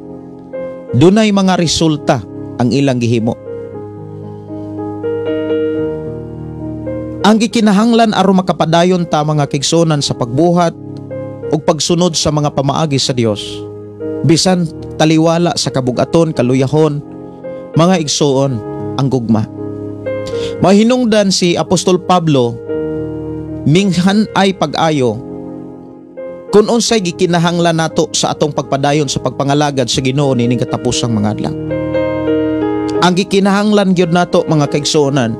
Dunay mga resulta ang ilang gihimo. Ang gikinahanglan aron makapadayon ta mga kaigsuonan sa pagbuhat ug pagsunod sa mga pamaagi sa Dios, bisan taliwala sa kabugaton, kaluyahon, mga igsuon, ang gugma. Mahinungdan si Apostol Pablo minghan ay pag-ayo kung unsay gikinahanglan nato sa atong pagpadayon sa pagpangalagad sa Ginoo nining katapusang mga adlaw. Ang gikinahanglan gyud nato mga kaigsuonan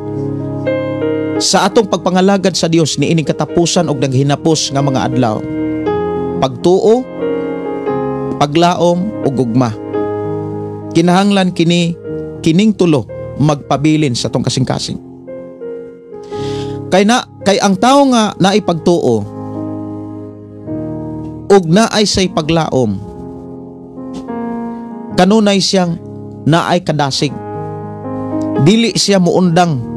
sa atong pagpangalagad sa Dios niining katapusan og naghinapos nga mga adlaw, pagtuo, paglaom ug gugma. Kinahanglan kining tulo magpabilin sa atong kasing-kasing. Kay ang tao nga naay pagtuo ug naay say paglaom, kanunay siyang naay kadasig. Dili siya muundang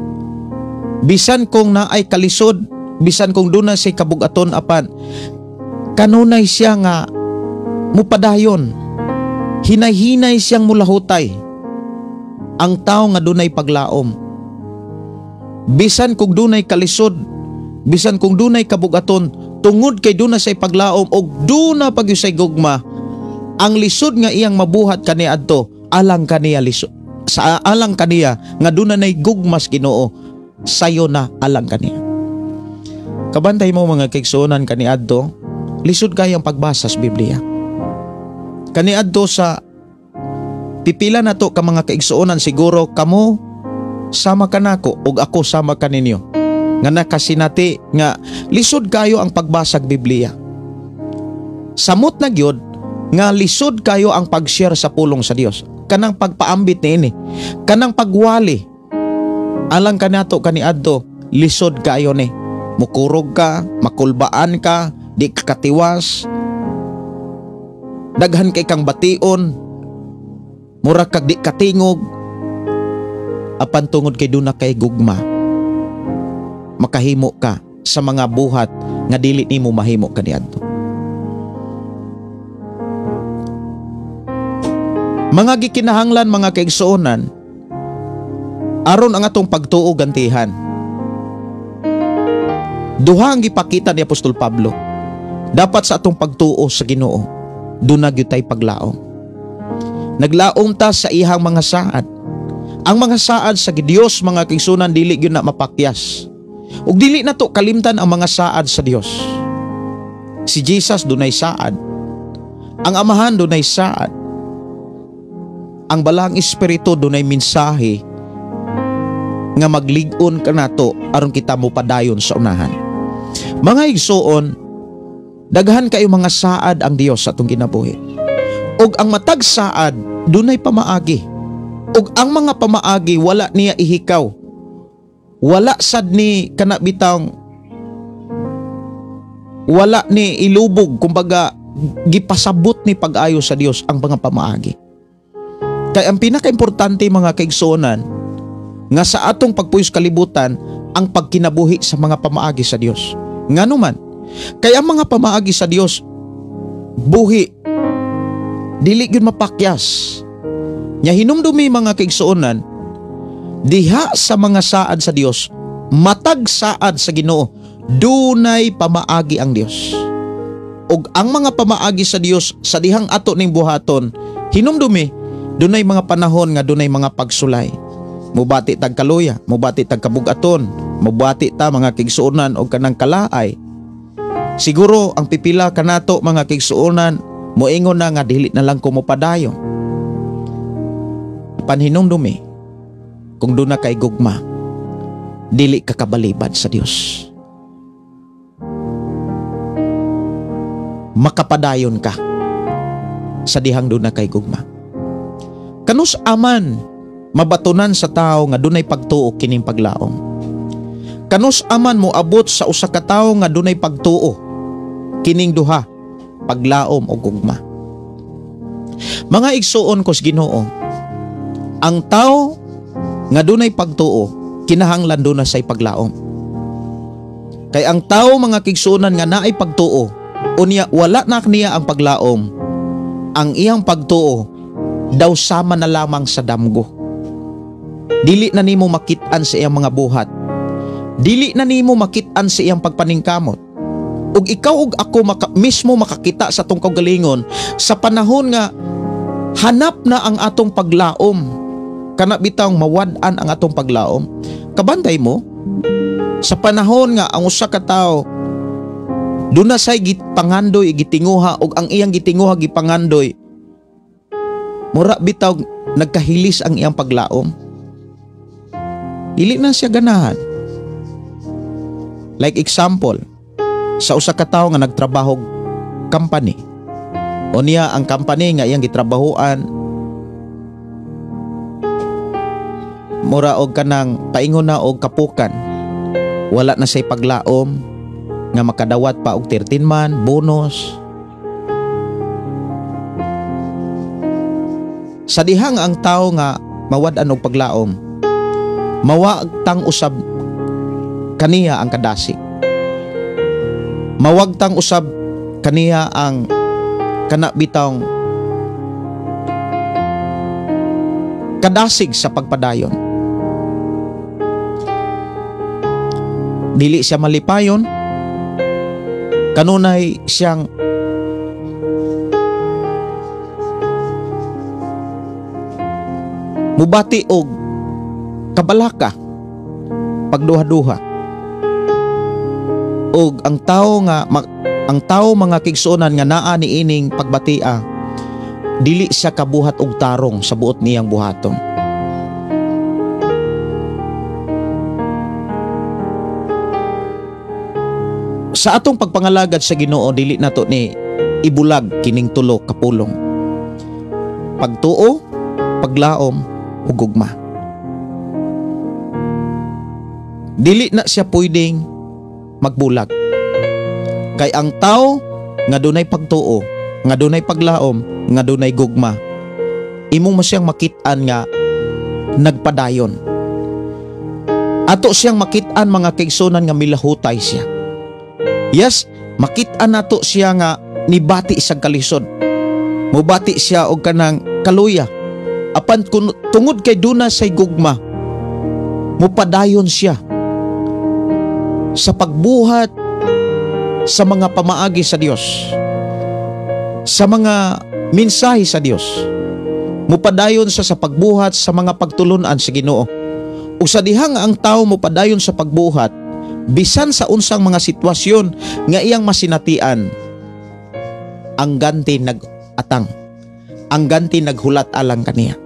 bisan kung naay kalisod, bisan kung dunay say kabugaton, apan kanunay siya nga mupadayon, hinay-hinay siyang mulahutay. Ang tao nga dunay paglaom, bisan kung dunay kalisod, bisan kung dunay kabugaton, tungod kay duna say paglaom og duna pagyo say gugma, ang lisod nga iyang mabuhat kaniadto alang kaniya lisod sa alang kaniya nga duna nay gugmas Ginoo sayo na alang kaniya. Kabantay mo mga kaigsuonan kaniadto, lisod kay ang pagbasa sa Biblia. Kaniadto sa pipila na to ka mga kaigsuonan, siguro kamo sama kanako ug ako sama kaninyo nga nakasinati nga lisod kayo ang pagbasag Biblia. Samot na gyud nga lisod kayo ang pag-share sa pulong sa Dios. Kanang pagpaambit niini, kanang pagwali alang kanato kaniadto, lisod kayo ni. Mukurog ka, makulbaan ka, di ka katiwas, daghan kay kang bation, murag kag di katingog, apan tungod kay duna kay gugma, makahimo ka sa mga buhat nga dili nimo mahimo kaniadto. Mga gikinahanglan mga kaigsuonan aron ang atong pagtuo gantihan. Duha ang gipakita ni Apostol Pablo. Dapat sa atong pagtuo sa Ginoo, duna gyud tay paglaom. Naglaom ta sa ihang mga saad. Ang mga saad sa Dios mga kaigsuonan dili gyud na mapakyas. Ug dili na to kalimtan ang mga saad sa Dios. Si Jesus dunay saad. Ang Amahan dunay saad. Ang Balang Espiritu dunay mensahe nga maglig-on kanato aron kita mo padayon sa unahan. Mga igsuon, daghan kayo mga saad ang Dios sa atong kinabuhi. Og ang matag saad dunay pamaagi. Og ang mga pamaagi wala niya ihikaw. Wala sad ni kanabitang, wala ni ilubog, kumbaga gipasabot ni pag-ayo sa Dios ang mga pamaagi. Kaya ang pinaka-importante mga kaigsuonan nga sa atong pagpuyos kalibutan ang pagkinabuhi sa mga pamaagi sa Dios. Nganuman, kaya ang mga pamaagi sa Dios buhi dili gyud mapakyas. Nya hinumdumi mga kaigsuonan, diha sa mga saad sa Dios, matag saad sa Ginoo, dunay pamaagi ang Dios. Ug ang mga pamaagi sa Dios sa dihang ato ning buhaton, hinumdumi dunay mga panahon nga dunay mga pagsulay. Mubati tag kaluya, mubati tag kabugaton, mubati ta mga kaigsuonan og kanang kalaay. Siguro ang pipila kanato mga kaigsuonan moingon na nga dili na lang ko mopadayon. Panhinumdumi kung doon na kay gugma, dili ka kabalibad sa Dios. Makapadayon ka sa dihang doon na kay gugma. Kanus aman mabatunan sa tao nga dunay pagtuo kining paglaom. Kanus aman mo abot sa usa ka tawo nga dunay pagtuo kining duha, paglaom o gugma. Mga igsuon kos Ginoo, ang tao nga dunay pagtuo kinahanglan duna say paglaom. Kay ang tao mga kigsuonan nga naay pagtuo, unya wala na niya ang paglaom, ang iyang pagtuo daw sama na lamang sa damgo. Dili na nimo makit-an sa iyang mga buhat. Dili na nimo makit-an sa iyang pagpaningkamot. Ug ikaw ug ako mismo makakita sa atong kaugalingon sa panahon nga hanap na ang atong paglaom. Kana bitang mawad-an ang atong paglaom. Kabantay mo sa panahon nga ang usa ka tawo duna say gipangandoy gitinguha ug ang iyang gitinguha gipangandoy, mura bitaw nagkahilis ang iyang paglaom. Dili na siya ganahan. Like example, sa usa ka tawo nga nagtrabaho company. O niya ang company nga iyang gitrabahoan, mura og kanang paingon na og kapukan. Wala na say paglaom nga makadawat pa og 13 man bonus. Sa dihang ang tawo nga mawad-an og paglaom, mawagtang usab kaniya ang kadasig. Mawagtang usab kaniya ang kanabitang kadasig sa pagpadayon. Dili siya malipayon kanunay siyang mubati og kabalaka pagduha-duha. Og ang tao mga kigsuonan nga naa ni ining pagbatia, dili siya kabuhat og tarong sa buot niyang buhaton. Sa atong pagpangalagad sa Ginoo, dili nato ni ibulag kining tulo ka pulong: pagtuo, paglaom, ug gugma. Dili na siya pwedeng magbulag. Kay ang tao nga dunay pagtuo, nga dunay paglaom, nga dunay gugma, imong mo siyang makit-an nga nagpadayon. Ato siyang makit-an mga kaigsunan nga milahutay siya. Yes, makit-an nato siya nga nibati isang kalisod. Mubati siya og kanang kaluya. Apan tungod kay duna say gugma, mupadayon siya sa pagbuhat sa mga pamaagi sa Dios, sa mga mensahe sa Dios. Mupadayon siya sa pagbuhat sa mga pagtulunan sa Ginoo. Ug sa dihang ang tao mupadayon sa pagbuhat, bisan sa unsang mga sitwasyon nga iyang masinatian, ang ganti nag-atang, ang ganti naghulat alang kaniya.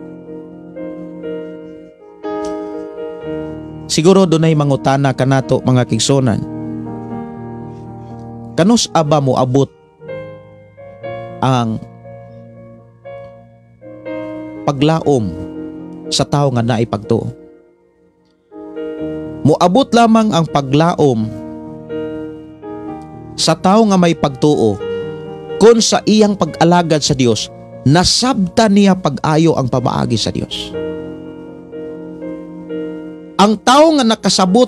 Siguro dunay mangutana kanato mga kigsunan, kanus aba mo abot ang paglaom sa tao nga naay pagtuo? Muabot lamang ang paglaom sa tao nga may pagtuo kung sa iyang pag-alagad sa Dios nasabta niya pag-ayo ang pamaagi sa Dios. Ang tao nga nakasabot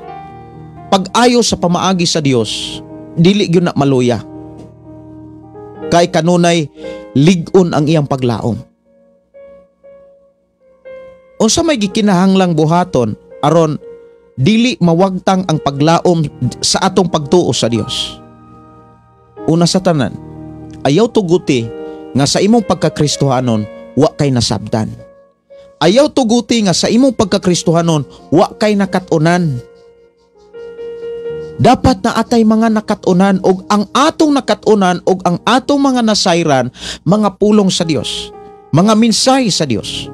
pag-ayo sa pamaagi sa Dios, dili gyud na maluya. Kay kanunay lig-on ang iyang paglaom. Unsa may gikinahanglang buhaton aron dili mawagtang ang paglaom sa atong pagtuo sa Dios? Una sa tanan, ayaw tuguti nga sa imong pagkakristohanon wa kay nasabdan. Ayaw tuguti nga sa imong pagkakristohanon wa kay nakatunan. Dapat na atay mga nakatunan, og ang atong nakatunan og ang atong mga nasayran, mga pulong sa Dios, mga mensahe sa Dios,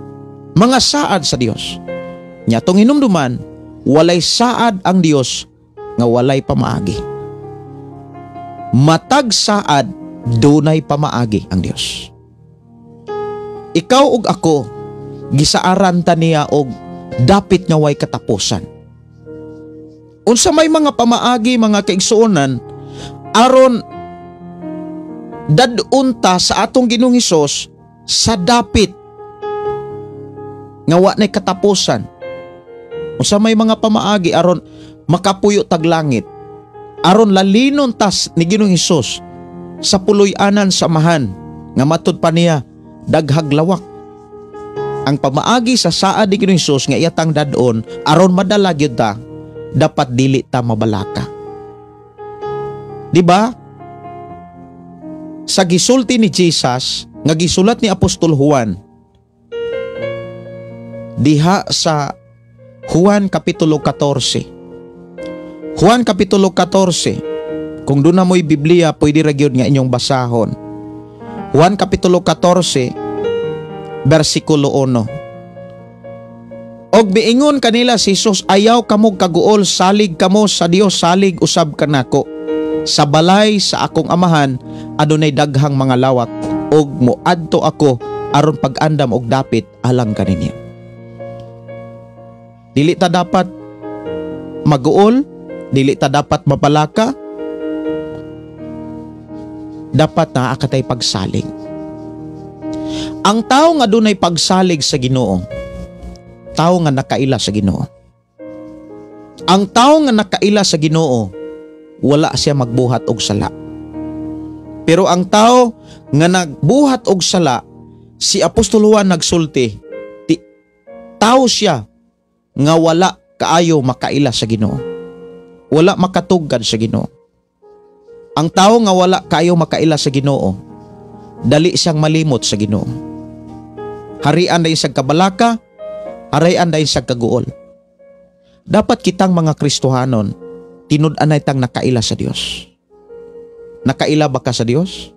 mga saad sa Dios. Nya tong hinumduman, walay saad ang Dios nga walay pamaagi. Matag saad, dunay pamaagi ang Dios. Ikaw ug ako, gisaaran ta niya og dapit nga way katapusan. Unsa may mga pamaagi mga kaigsuonan aron dadunta sa atong Ginoong Hesus sa dapit nga wa nay katapusan. Unsa may mga pamaagi aron makapuyo tag langit, aron lalinon tas ni Ginoong Hesus sa puloy-anan samahan nga matud pa niya daghag lawak. Ang pamaagi sa saad ni Ginoong Hesus nga iyatang dadon aron madala gyud ta, dapat dili ta mabalaka. Di ba? Sa gisulti ni Jesus nga gisulat ni Apostol Juan diha sa Juan kapitulo 14. Juan kapitulo 14. Kung doon na mo'y Biblia, pwede ra gyud nga inyong basahon. Juan kapitulo 14 versikulo 1. Og biingon kanila si Jesus, ayaw kamo kaguol, salig kamo sa Dios, salig usab kanako. Sa balay sa akong amahan adunay daghang mga lawak, og moadto ako aron pag-andam og dapit alang kaninyo. Dili ta dapat maguol, dili ta dapat mapalaka, dapat naa katay pagsalig. Ang tao nga dunay pagsalig sa Ginoo, tao nga nakaila sa Ginoo. Ang tao nga nakaila sa Ginoo, wala siya magbuhat og sala. Pero ang tao nga nagbuhat og sala, si Apostol Juan nagsulti, tao siya nga wala kaayo makaila sa Ginoo, wala makatugad sa Ginoo. Ang tao nga wala kayo makaila sa Ginoo, dali siyang malimot sa Ginoo. Harian dayon sa kabalaka, harian dayon sa kaguol. Dapat kitang mga Kristohanon, tinud-anay tang nakaila sa Dios. Nakaila ba ka sa Dios?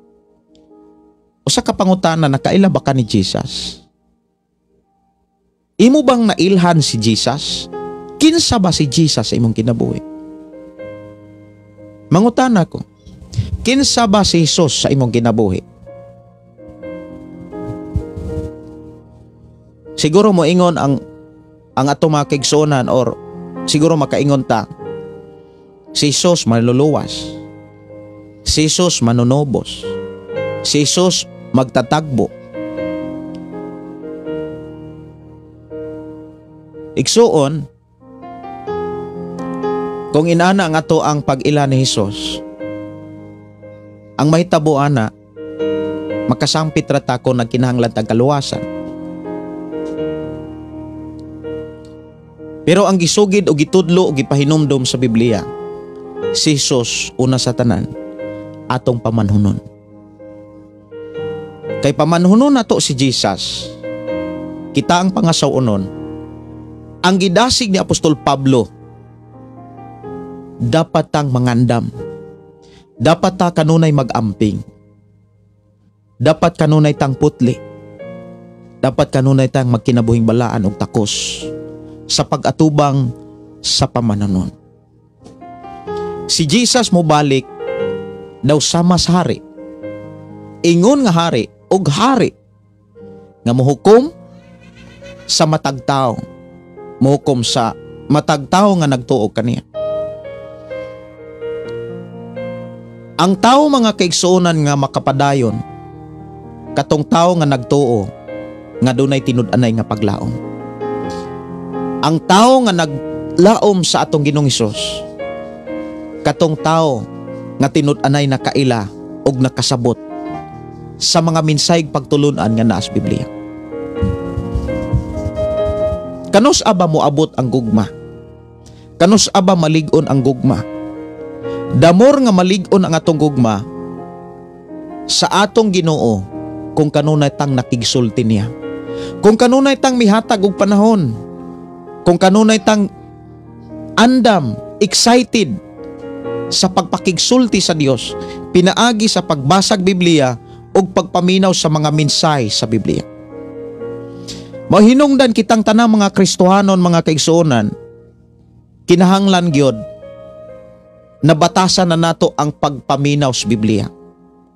O sa kapangutana, nakaila ba ka ni Jesus? Imo bang nailhan si Jesus? Kinsa ba si Jesus sa imong kinabuhi? Mangutana ko, kinsa ba si Jesus sa imong kinabuhi? Siguro mo ingon ang ato mga kaigsuonan, or siguro makaingon ta, si Jesus maluluwas, si Jesus manunobos, si Jesus magtatagbo. Igsuon, kung inana nga to ang pag-ila ni Jesus, ang mahitabo ana, makasampit rata ko nagkinahanglan tag kaluwasan. Pero ang gisugid o gitudlo o gipahinumdom sa Biblia, si Jesus una sa tanan, atong pamanhunon. Kay pamanhunon nato si Jesus, kita ang pangasawunon, ang gidasig ni Apostol Pablo, dapat tang mangandam, dapat ta kanunay magamping, dapat kanunay tang putli, dapat kanunay tang magkinabuhing balaan og takos sa pag-atubang sa pamanhunon. Si Jesus mo balik daw sama sa hari, ingon nga hari og hari nga mohukom sa matag tawo, mohukom sa matag tawo nga nagtuo kaniya. Ang tao mga kaigsuonan nga makapadayon, katong tao nga nagtuo nga dunay tinud-anay nga paglaom. Ang tao nga naglaom sa atong Ginoong Hesus, katong tao nga tinud-anay na kaila og nakasabot sa mga minsayeg pagtulunan nga naa sa Biblia. Kanus aba moabot ang gugma? Kanus aba malig-on ang gugma? Damor nga malig-on ang atong gugma sa atong Ginoo kung kanunay tang nakigsulti niya, kung kanunay tang mihatag og panahon, kung kanunay tang andam, excited sa pagpakigsulti sa Dios, pinaagi sa pagbasag Biblia ug pagpaminaw sa mga mensahe sa Biblia. Mahinungdan kitang tanang mga Kristohanon, mga kaigsuonan, kinahanglan gyud na batasan na nato ang pagpaminaw sa Biblia,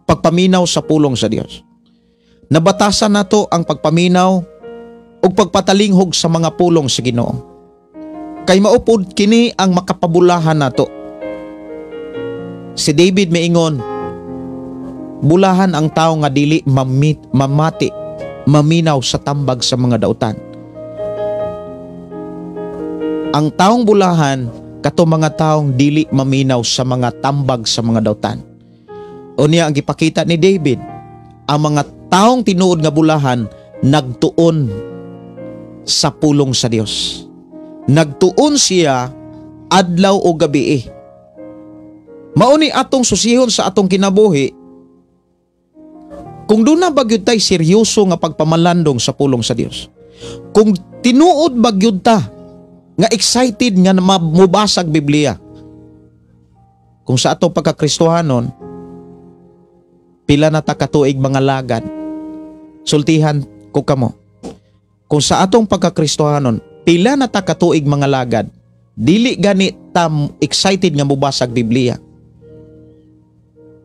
pagpaminaw sa pulong sa Dios. Nabatasan nato ang pagpaminaw ug pagpatalinghog sa mga pulong sa Ginoo. Kay maupod kini ang makapabulahan nato. Si David maingon, bulahan ang tao nga dili mamati, maminaw sa tambag sa mga dautan. Ang taong bulahan kato mga taong dili maminaw sa mga tambag sa mga dautan. Unya ang gipakita ni David, ang mga taong tinuod nga bulahan nagtuon sa pulong sa Dios. Nagtuon siya adlaw o gabi. Mao ni atong susihon sa atong kinabuhi, kung doon na bagyod tay seryoso nga pagpamalandong sa pulong sa Dios. Kung tinuod bagyod ta nga excited nga mabasag Biblia. Kung sa atong pagkakristohanon, pila na ta katuig mga lagad, sultihan ko kamo. Kung sa atong pagkakristohanon, pila na ta katuig mga lagad, dili gani ta excited nga mubasag Biblia.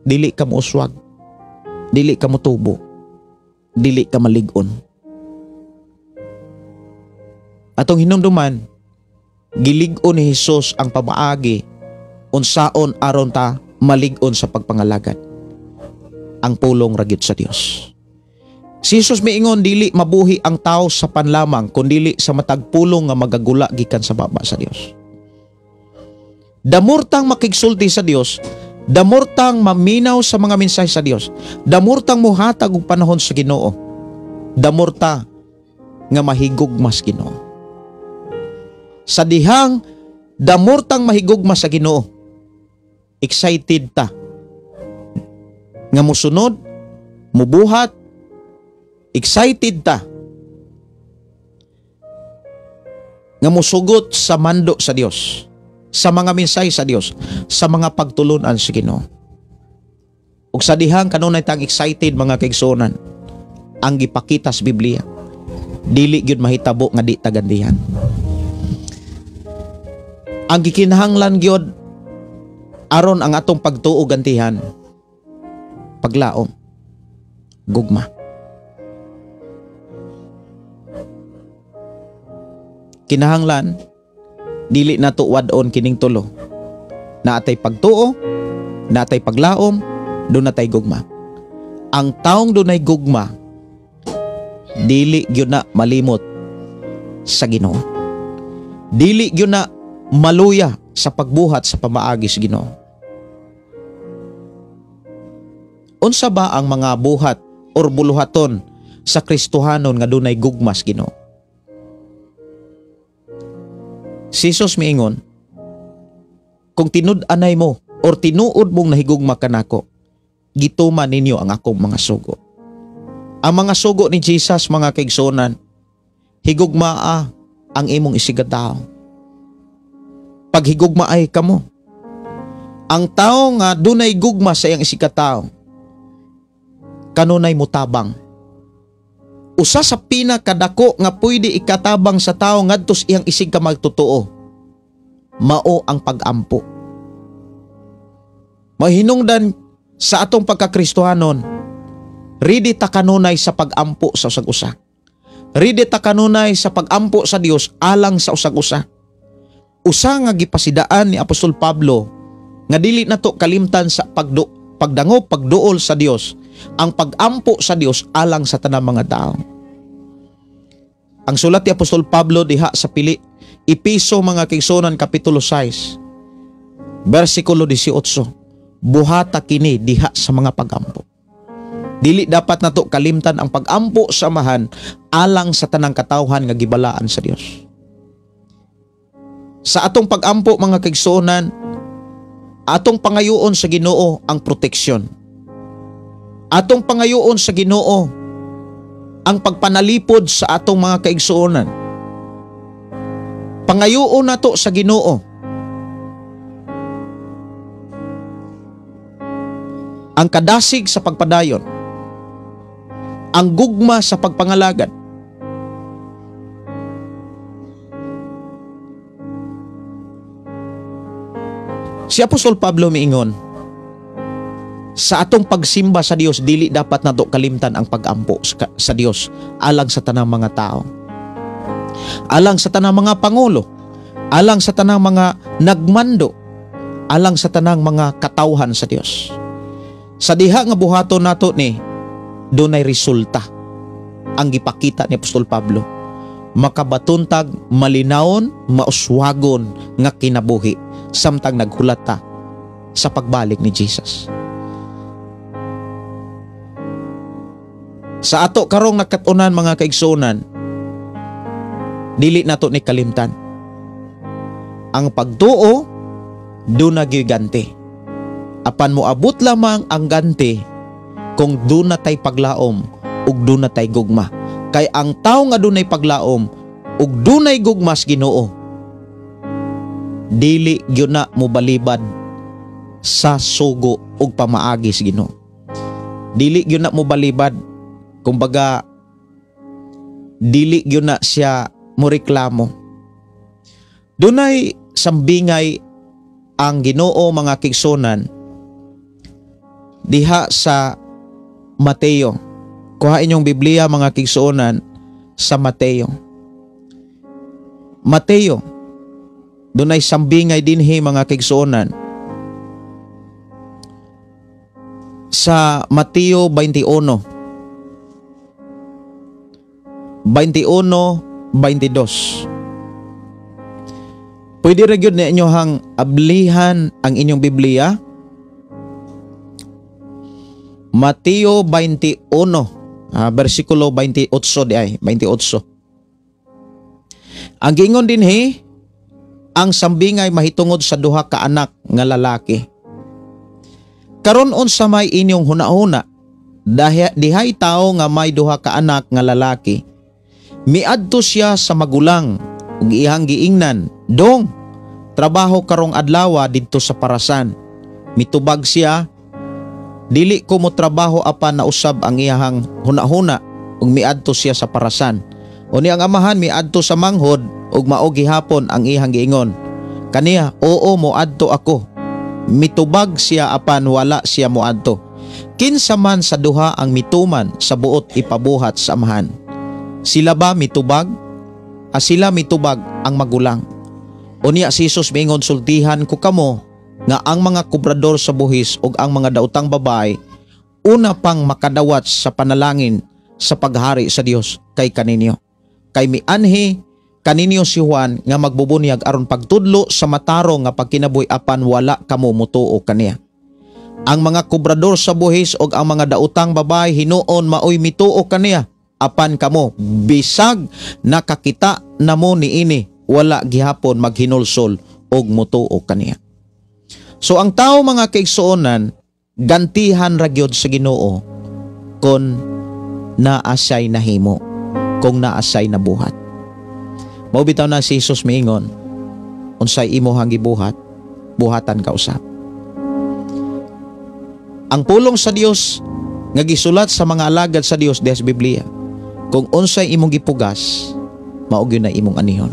Dili ka mouswag, dili ka motubo, dili ka malig-on. Atong hinumduman, gilig-on ni Jesus ang pamaagi unsaon aron ta malig-on sa pagpangalagad ang pulong ragyod sa Dios. Si Jesus miingon, dili mabuhi ang tao sa panlamang kundili sa matag pulong nga magagula gikan sa baba sa Dios. Damurtang makigsulti sa Dios, damurtang maminaw sa mga mensahe sa Dios, damurtang muhatag og panahon sa Ginoo, damurta nga mahigugma sa Ginoo. Sa dihang damurtang mahigugma sa Ginoo, excited ta nga musunod, mubuhat, excited ta nga musugot sa mando sa Dios, sa mga mensahe sa Dios, sa mga pagtulunan sa Ginoo. Ug sa dihang kanunay tang excited mga kaigsuonan, ang gipakita sa Biblia dili gyud mahitabo nga di tagandihan. Ang gikinahanglan gyud aron ang atong pagtuo gantihan, paglaom, gugma. Kinahanglan dili nato wadon kining tulo. Naatay pagtuo, naatay paglaom, do natay gugma. Ang taong dunay gugma dili gyud na malimot sa Ginoo. Dili gyud na maluya sa pagbuhat sa pamaagi sa Ginoo. Unsa ba ang mga buhat or buluhaton sa Kristohanon nga dunay gugma sa Ginoo? Si Jesus miingon, kung tinud-anay mo or tinuod mong nahigugma kanako, gituman ninyo ang akong mga sugo. Ang mga sugo ni Jesus, mga kaigsuonan, higugmaa ang imong isigatao. Pag higugmaay kamo, ang tao nga dunay gugma sa iyang isikatao, kanunay mutabang. Usa sa pinakadako nga pwede ikatabang sa tao ngadto sa iyang isig ka magtotoo, mao ang pag-ampo. Mahinungdan sa atong pagkakristohanon, ready ta kanunay sa pag-ampo sa usag-usa. Ready ta kanunay sa pag-ampo sa Dios alang sa usag-usa. Usa nga gipasidaan ni Apostol Pablo nga dili nato kalimtan sa pagdangop, pagduol sa Dios, ang pag-ampo sa Dios alang sa tanang mga tao. Ang sulat ni Apostol Pablo diha sa Episo mga kaigsuonan kapitulo 6 versikulo 18, buhata kini diha sa mga pag-ampo. Dili dapat nato kalimtan ang pag-ampo samahan alang sa tanang katawhan nga gibalaan sa Dios. Sa atong pag-ampo mga kaigsuonan, atong pangayoon sa Ginoo ang proteksyon. Atong pangayoon sa Ginoo ang pagpanalipod sa atong mga kaigsuonan. Pangayoon nato sa Ginoo ang kadasig sa pagpadayon, ang gugma sa pagpangalagad. Si Apostol Pablo miingon, sa atong pagsimba sa Dios, dili dapat nato kalimtan ang pag-ampo sa Dios alang sa tanang mga tao, alang sa tanang mga pangulo, alang sa tanang mga nagmando, alang sa tanang mga katawhan sa Dios. Sa diha nga buhaton nato ni, dunay resulta ang gipakita ni Apostol Pablo. Makabatuntag, malinawon, mauswagon nga kinabuhi samtang naghulata sa pagbalik ni Jesus. Sa ato karong nakatunan mga kaigsuonan, dili nato ni kalimtan. Ang pagtuo, duna gyud ganti. Apan mo abot lamang ang ganti kung duna tay paglaom ug duna tay gugma. Kay ang tawo nga dunay paglaom ug dunay gugma sa Ginoo, dili gyud na mobalibad sa sugo ug pamaagi sa Ginoo. Dili gyud na mobalibad, kumbaga dili gyud na siya moreklamo. Dunay sambingay ang Ginoo mga kaigsuonan diha sa Mateo. Kuhain yung Biblia mga kaigsuonan sa Mateo. Mateo, dunay sambingay dinhi mga kaigsuonan sa Mateo 21:22. Pwede ra gyud ninyo hang ablihan ang inyong Biblia. Mateo 21, versikulo 28 di ay, 28. Ang gingon dinhi, ang sambingay mahitungod sa duha ka anak nga lalaki. Karon unsa may inyong hunahuna? Dihay tao nga may duha ka anak nga lalaki. Miadto siya sa magulang ug iyang giingnan, "Dong, trabaho karong adlaw didto sa parasan." Mitubag siya, "Dili ko mo trabaho apan nausab ang iyang hunahuna," ug miadto siya sa parasan. Uni ang amahan miadto sa manghod ug mao gihapon ang iyang giingon kaniya, "Oo, moadto ako." Mitubag siya apan wala siya moadto. Kinsa man sa duha ang mituman sa buot ipabuhat sa amahan? Sila ba mitubag? Sila mitubag ang magulang. Unya si Jesus miingon, "Sultihan ko kamo nga ang mga kubrador sa buhis ug ang mga daotang babae una pang makadawat sa panalangin sa paghari sa Dios kay kaninyo. Kay mianhi kaninyo si Juan nga magbubunyag aron pagtudlo sa matarong nga pagkinabuhi apan wala kamo mutuo kaniya. Ang mga kubrador sa buhis ug ang mga daotang babae hinuon maoy mituo kaniya apan kamo bisag nakakita namo niini wala gihapon maghinulsol og mutuo kaniya." So ang tao mga kaigsuonan, gantihan ra gyud sa Ginoo kung naasay nahimo, kung naasay nabuhat. Mao bitaw na si Jesus miingon, unsay imong gibuhat, buhatan ka usab. Ang pulong sa Dios nga gisulat sa mga alagad sa Dios diha sa Biblia, kung unsay imong gipugas, mao gyud na imong anihon.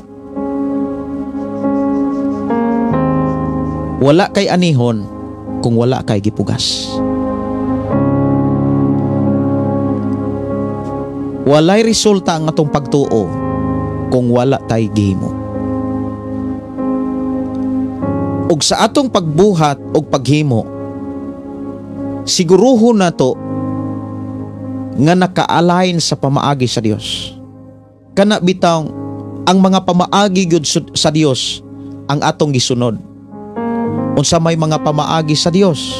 Wala kay anihon kung wala kay gipugas. Walay resulta ang atong pagtuo kung wala tay gihimo. Ug sa atong pagbuhat ug paghimo, siguruhon nato nga naka-align sa pamaagi sa Dios. Kana bitaw ang mga pamaagi gyud sa Dios ang atong gisunod. Unsa may mga pamaagi sa Dios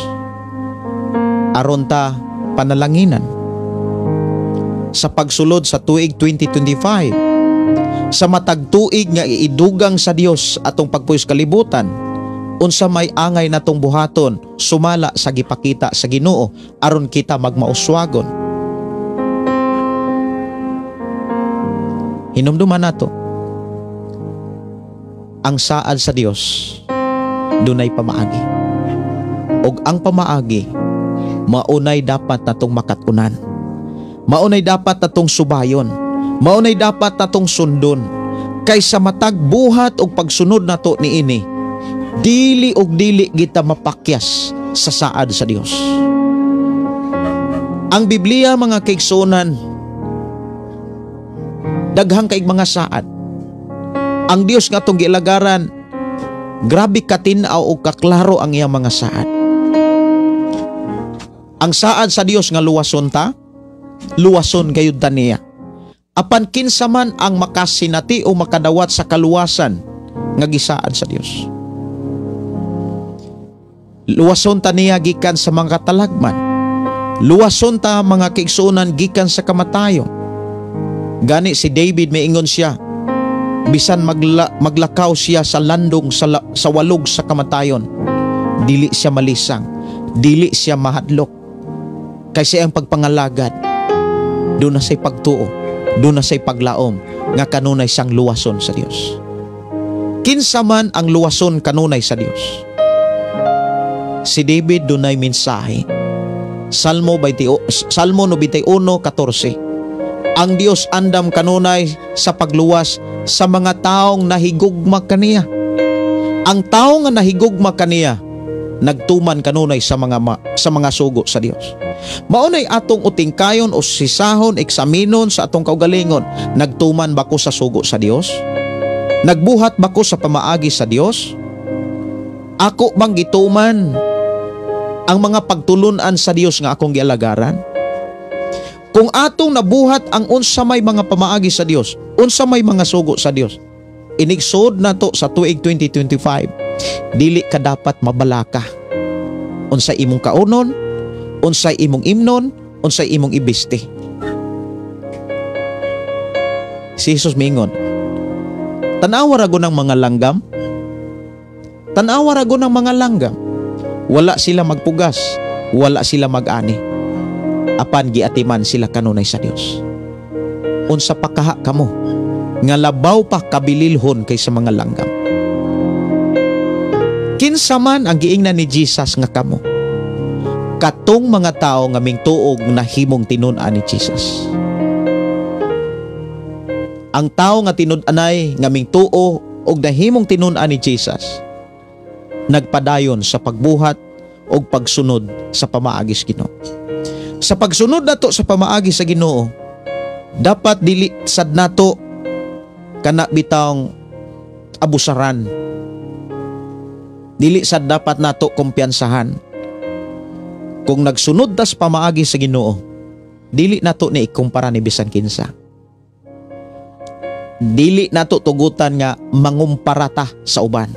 aron ta panalanginan. Sa pagsulod sa tuig 2025, sa matag tuig nga iidugang sa Dios atong pagpuyos kalibutan, unsa may angay natong buhaton sumala sa gipakita sa Ginoo aron kita magmauswagon. Hinumduman nato ang saad sa Dios dunay pamaagi, og ang pamaagi maunay dapat natong makatunan, maunay dapat natong subayon, maunay dapat natong sundon, kaysa matag buhat og pagsunod nato niini dili og dili kita mapakyas sa saad sa Dios. Ang Biblia mga kaigsuonan, daghang kaig mga saad. Ang Dios nga atong giilagaran, grabe katinaw o kaklaro ang iyang mga saad. Ang saad sa Dios nga luwason ta, luwason gayud ta niya. Apan kinsa man ang makasinati o makadawat sa kaluwasan nga gisaad sa Dios. Luwason ta niya gikan sa mga katalagman. Luwason ta mga kaigsuonan gikan sa kamatayon. Gani si David miingon siya, bisan maglakaw siya sa landong sa walog sa kamatayon, dili siya malisang, dili siya mahadlok. Kasi ang pagpangalagad, doon na say pagtuo, doon na say paglaom, nga kanunay sang luwason sa Dios. Kinsa man ang luwason kanunay sa Dios. Si David dunay mensahe. Salmo 91:14. Ang Dios andam kanunay sa pagluwas sa mga taong nahigugma kaniya. Ang tao nga nahigugma kaniya nagtuman kanunay sa mga sugo sa Dios. Maunay atong utingkayon o sisahon, eksaminon sa atong kaugalingon, nagtuman ba ko sa sugo sa Dios? Nagbuhat ba ko sa pamaagi sa Dios? Ako bang gituman ang mga pagtulunan sa Dios nga akong gialagaran? Kung atong nabuhat ang unsa may mga pamaagi sa Dios, unsa may mga sugo sa Dios, inigsod na to sa tuig 2025, dili ka dapat mabalaka. Unsay imong kaunon, unsay imong imnon, unsay imong ibiste. Si Jesus mingon, tanawa ra ng mga langgam, tanawa ra ng mga langgam. Wala sila magpugas, wala sila mag-ani. Apan giatiman sila kanunay sa Dios. Unsa pa kaha kamo nga labaw pa kabililhon kaysa mga langgam. Kinsa man ang giingnan ni Jesus nga kamo, katong mga tao nga mingtuog na himong tinun-an ni Jesus. Ang tao nga tinud-anay nga mingtuo og nahimong tinun-an ni Jesus, nagpadayon sa pagbuhat og pagsunod sa pamaagi sa Ginoo. Sa pagsunod nato sa pamaagi sa Ginoo, dapat dili sad nato kana bitawng abusaran. Dili sad dapat nato kumpiyansahan. Kung nagsunod ta sa pamaagi sa Ginoo, dili nato ni ikumpara ni bisan kinsa. Dili nato tugutan nga mangumpara ta sa uban.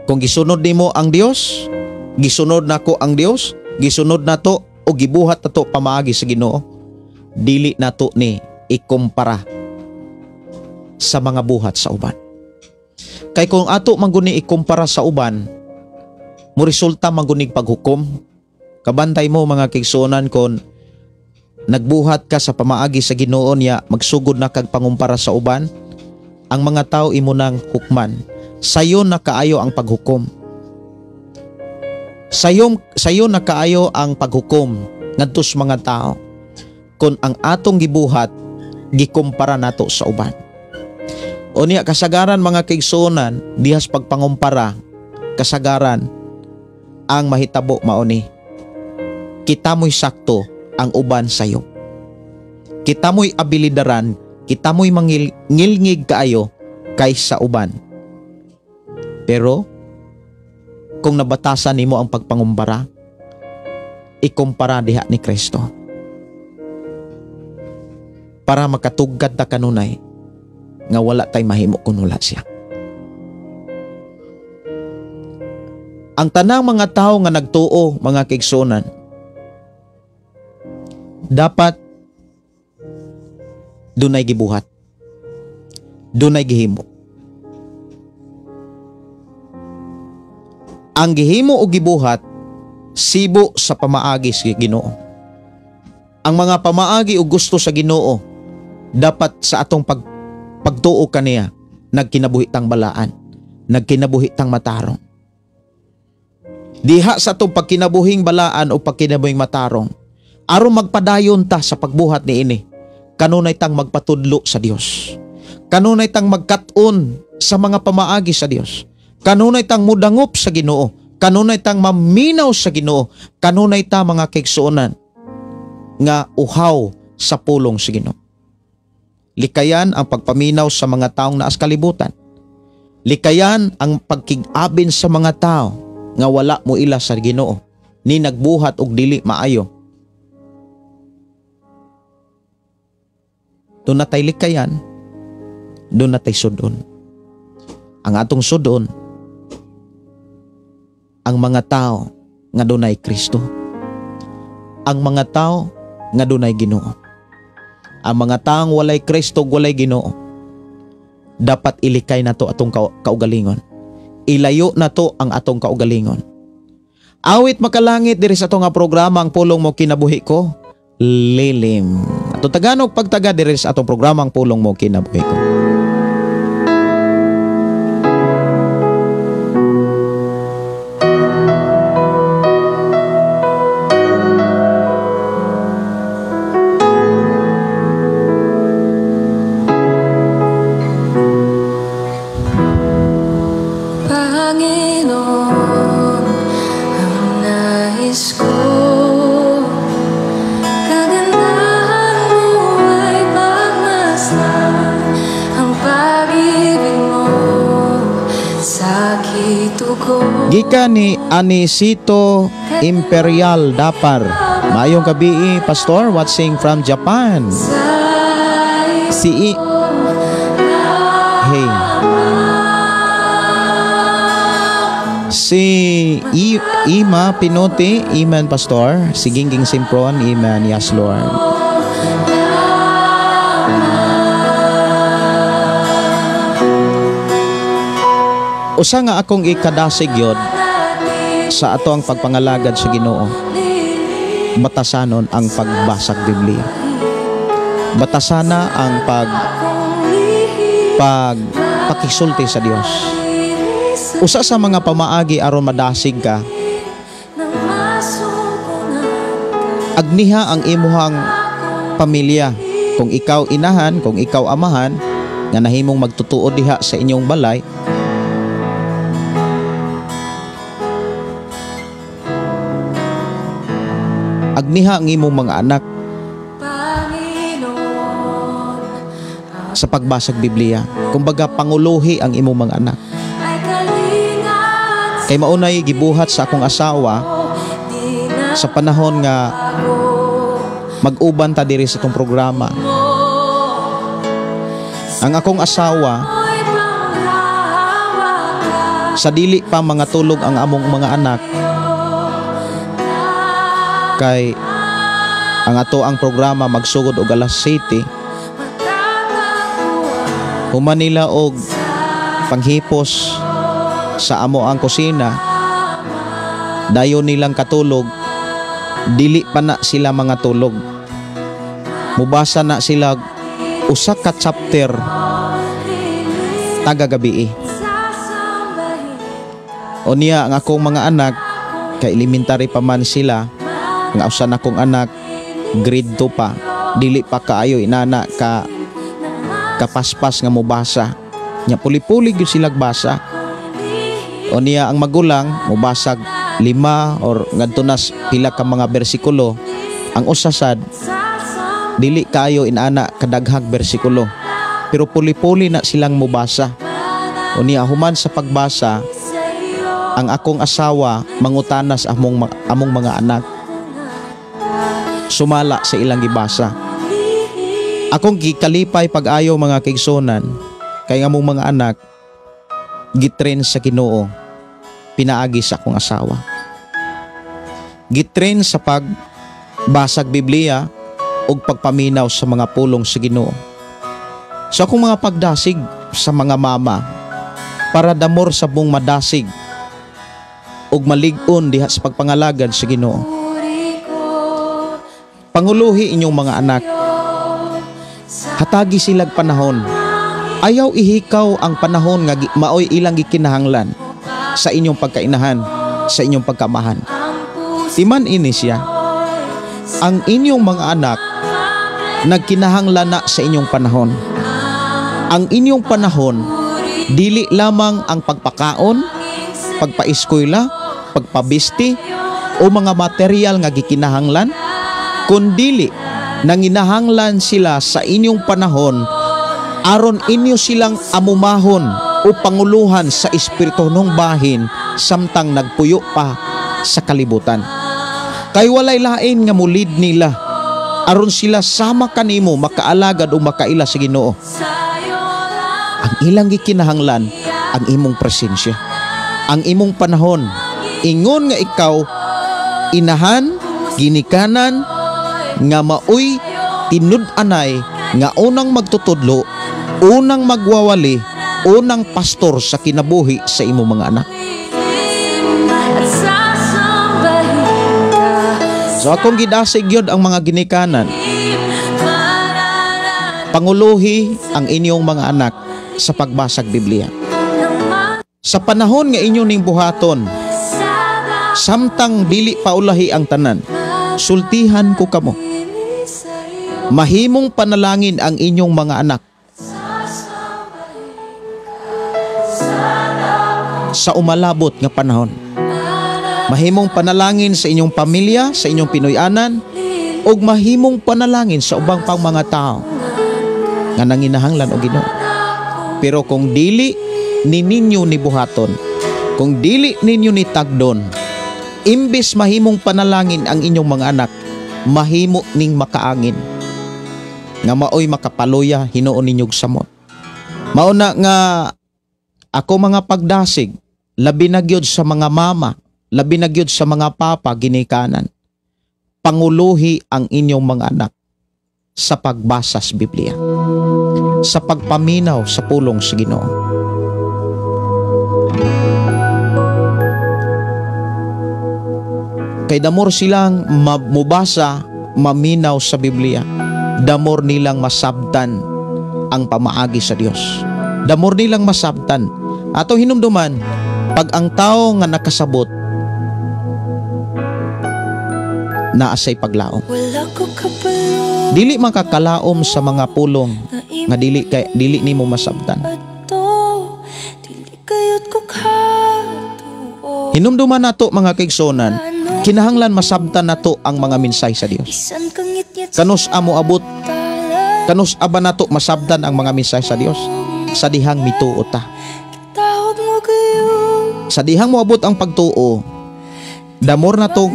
Kung gisunod nimo ang Dios, gisunod nako ang Dios, gisunod nato o gibuhat nato pamaagi sa Ginoo, dili nato ni ikumpara sa mga buhat sa uban. Kay kung ato mangguni ikumpara sa uban, mo resulta manggunig paghukom. Kabantay mo mga kigsuonan, kon nagbuhat ka sa pamaagi sa Ginoo niya, magsugod na kag pangumpara sa uban, ang mga tao imo nang hukman. Sayo na kaayo ang paghukom. Sayo na kaayo ang paghukom ngadto sa mga tao kung ang atong gibuhat gikumpara nato sa uban. Unya kasagaran mga kigsuonan, dihas pagpangumpara, kasagaran ang mahitabo mao ni kita mo'y sakto ang uban sayo. Kita mo'y abilidaran, kita mo'y mangilngig kaayo kaysa uban. Pero kung nabatasan nimo ang pagpangumpara, ikumpara diha ni Kristo. Para makatugad ta kanunay nga wala tay mahimo kun wala siya. Ang tanang mga tao nga nagtuo, mga kigsuonan, dapat dunay gibuhat, dunay gihimo. Ang gihimo o gibuhat sibo sa pamaagi sa Ginoo. Ang mga pamaagi o gusto sa Ginoo dapat sa atong pagtuo kaniya nagkinabuhi tang balaan, nagkinabuhi tang matarong. Diha sa atong pagkinabuhing balaan o pagkinabuhing matarong, aron magpadayon ta sa pagbuhat niini, kanunay tang magpatudlo sa Dios. Kanunay tang magkat-on sa mga pamaagi sa Dios. Kanunay tang mudangop sa Ginoo, kanunay tang maminaw sa Ginoo, kanunay ta mga kigsuonan nga uhaw sa pulong sa Ginoo. Likayan ang pagpaminaw sa mga taong naas kalibutan. Likayan ang pagkig-abin sa mga tao nga wala mo ila sa Ginoo, ni nagbuhat og dili maayo. Doon natay likayan, doon natay sudon. Ang atong sudon, ang mga tao nga dunay Kristo. Ang mga tao nga dunay Ginoo. Ang mga taong walay Kristo, walay Ginoo, dapat ilikay nato atong kaugalingon. Ilayo nato ang atong kaugalingon. Awit makalangit diri sa atong nga programa, ang pulong mo kinabuhi ko, lilim. Ato Tagalog pagtaga diri sa atong programa, ang pulong mo kinabuhi ko. Gikan ni Anisito Imperial Dapar. Mayong gabi, Pastor, watching from Japan. Si Ima Pinote, Iman Pastor. Si Gingging Simpron, Iman, yes Lord. Usa nga akong ikadasig yod sa ato ang pagpangalagad sa Ginoo, batasanon ang pagbasag Biblia. Batasana ang pakisulti sa Dios. Usa sa mga pamaagi aron madasig ka, agniha ang imuhang pamilya. Kung ikaw inahan, kung ikaw amahan, nga nahimong magtutuo diha sa inyong balay, agniha ang imong mga anak sa pagbasag Biblia. Kumbaga, panguluhi ang imong mga anak. Kay maunay gibuhat sa akong asawa sa panahon nga mag-uban ta diri sa itong programa. Ang akong asawa, sa dili pa mga tulog ang among mga anak, kay ang ato ang programa magsugod og alas 7, human nila og panghipos sa amo ang kusina, dayon nilang katulog, dili pa na sila mga tulog, mubasa na sila usa ka chapter tagagabi. O niya ang akong mga anak, kay elementary pa man sila, nga usa na akong anak grade 2 pa, dili pa kaayo inana ka kapaspas nga mubasa, nya puli-puli gyud sila basa. O niya ang magulang mubasag 5 or ngadto na pila ka mga bersikulo, ang usasad dili kayo inana kadaghag bersikulo, pero puli-puli na silang mubasa. O niya human sa pagbasa, ang akong asawa mangutanas among mga anak, sumala sa ilang gibasa. Akong gikalipay pag-ayo mga kaigsonan, kay among mga anak gitrain sa Ginoo, pinaagi sa akong asawa. Gitrain sa pagbasag Biblia ug pagpaminaw sa mga pulong sa Ginoo. Sa akong mga pagdasig sa mga mama, para damor sa buong madasig ug malig-on diha sa pagpangalagad sa Ginoo. Panguluhi inyong mga anak, hatagi silag panahon. Ayaw ihikaw ang panahon nga maoy ilang gikinahanglan sa inyong pagkainahan, sa inyong pagkamahan. Timan ini siya, ang inyong mga anak nagkinahanglan na sa inyong panahon. Ang inyong panahon, dili lamang ang pagpakaon, pagpaeskwela, pagpabisti, o mga material nga gikinahanglan, kundili nanginahanglan sila sa inyong panahon aron inyo silang amumahon o panguluhan sa espiritu ng bahin samtang nagpuyo pa sa kalibutan. Kay walay lain nga mulid nila aron sila sama kanimo makaalagad o makaila sa Ginoo. Ang ilang gikinahanglan ang imong presensya, ang imong panahon. Ingon nga ikaw inahan, ginikanan, nga maoy tinud-anay, nga unang magtutudlo, unang magwawali, unang pastor sa kinabuhi sa imong mga anak. So akong gidasig yun ang mga ginikanan. Panguluhi ang inyong mga anak sa pagbasag Biblia. Sa panahon nga inyo ning buhaton, samtang dili paulahi ang tanan, sultihan ko kamo. Mahimong panalangin ang inyong mga anak sa umalabot nga panahon. Mahimong panalangin sa inyong pamilya, sa inyong Pinoyanan, ug mahimong panalangin sa ubang pang mga tao nga nanginahanglan og Ginoo. Pero kung dili ninyo ni buhaton, kung dili ninyo ni tagdon, imbes mahimong panalangin ang inyong mga anak, mahimo ning makaangin nga maoy makapaluya hinuon ninyog samot. Mauna nga ako mga pagdasig, labi na gyud sa mga mama, labi na gyud sa mga papa ginikanan, panguluhi ang inyong mga anak sa pagbasa sa Biblia, sa pagpaminaw sa pulong sa Ginoo. Kay damor silang mubasa, maminaw sa Biblia. Damor nilang masabtan ang pamaagi sa Dios. Damor nilang masabtan. Ato hinumduman, pag ang tao nga nakasabot, naasay paglaom. Wala ko kabalo Dili makakalaom sa mga pulong nga dili nimo masabtan. ato, dili kayot ko katuo. Hinumduman nato mga kaigsonan, kinahanglan masabtan nato ang mga minsay sa Dios. Bisan kang ngit-ngit Kanus amo abot, talan, kanus aba nato masabtan ang mga minsay sa Dios. Sa dihang mituo ta. tawag mo kayo. Sa dihang moabot ang pagtuo, damor nato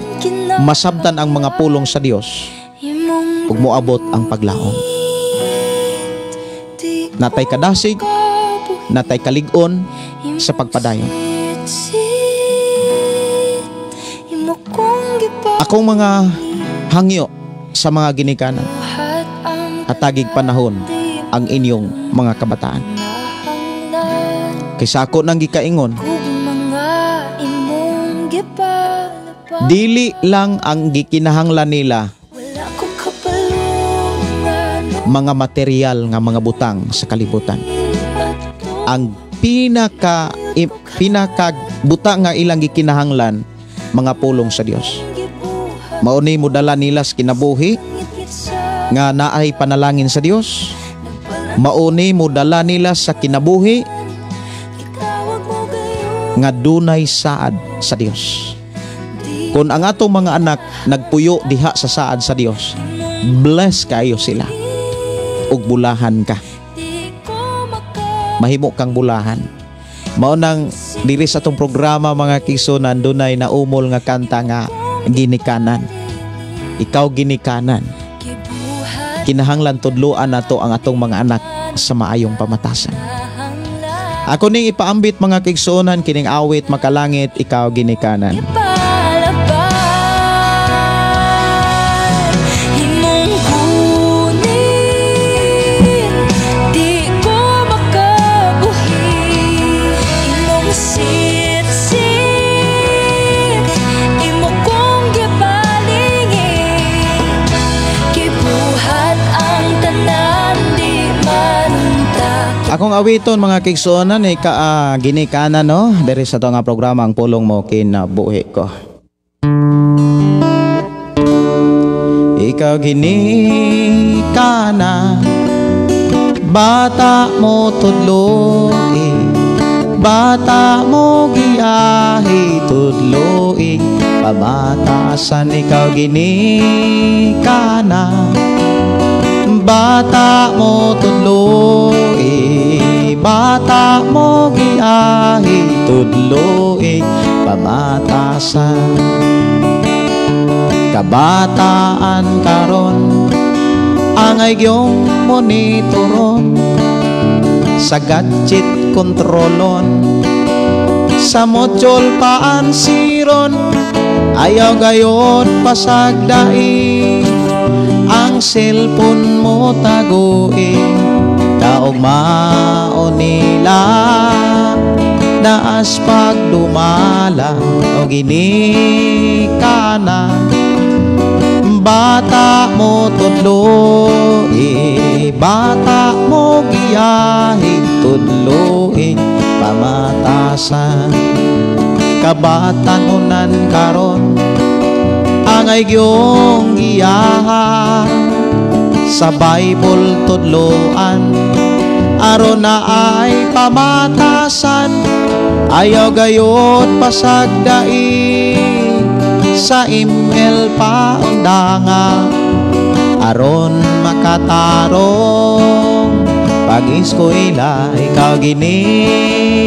masabtan ang mga pulong sa Dios Imong ug moabot ang paglaom. di Natay kadasig, kabuhi natay kalig-on sa pagpadayon. Imo kong Akong mga hangyo sa mga ginikanan, gipabuhat ang hatagig panahon ang inyong mga kabataan. nahanglan. Kaysa ako nang gikaingon, Kung mga imong gipalapa, dili lang ang gikinahanglan nila wala ko kapalungan. mga material nga mga butang sa kalibutan. Ang pinaka butang nga ilang gikinahanglan, mga pulong sa Dios. Mauni mo dala nila sa kinabuhi nga naay panalangin sa Dios. Mauni mo dala nila sa kinabuhi nga dunay saad sa Dios. Kung ang atong mga anak nagpuyo diha sa saad sa Dios, bless kayo sila. Ug bulahan ka. Mahimo kang bulahan. Mao nang diri sa atong programa mga kigsunan, dunay naumol nga kanta nga ginikanan. Ikaw ginikanan. Kinahanglan tudloan nato ang atong mga anak sa maayong pamatasan. Ako ning ipaambit mga kigsunan kining awit makalangit, ikaw ginikanan. Imong kunin, di ko makabuhi. Imong sit-sit, imo kong gibalingin. Gibuhat ang tanan, di manunta. Akong awiton mga kigsunan ay ginikanan no. Diri sa to nga programa ang pulong mo kinabuhi ko. Ikaw ginikana, bata mo tudloi, bata mo giyahi tudloi, pamatasan ikaw ginikana, bata mo tudloi, bata mo giyahi tudloi, pamatasan. Kabataan karon angay gyong monitoron, sa gadget kontrolon, sa modyol paansiron, ayaw gayon pasagdai, ang cellphone mo tagoi, kaugmao nila naas pagdumala o ginikana, bata mo tudloi, bata mo giyahi tudloi, pamatasan. Kabatanunan karon angay gyong giyaha, sa Bible tudloan aron na ay pamatasan, ayaw gayot pasagdai, sa email pa undanga aron makatarong, pag-eskwela ikaw ginikana,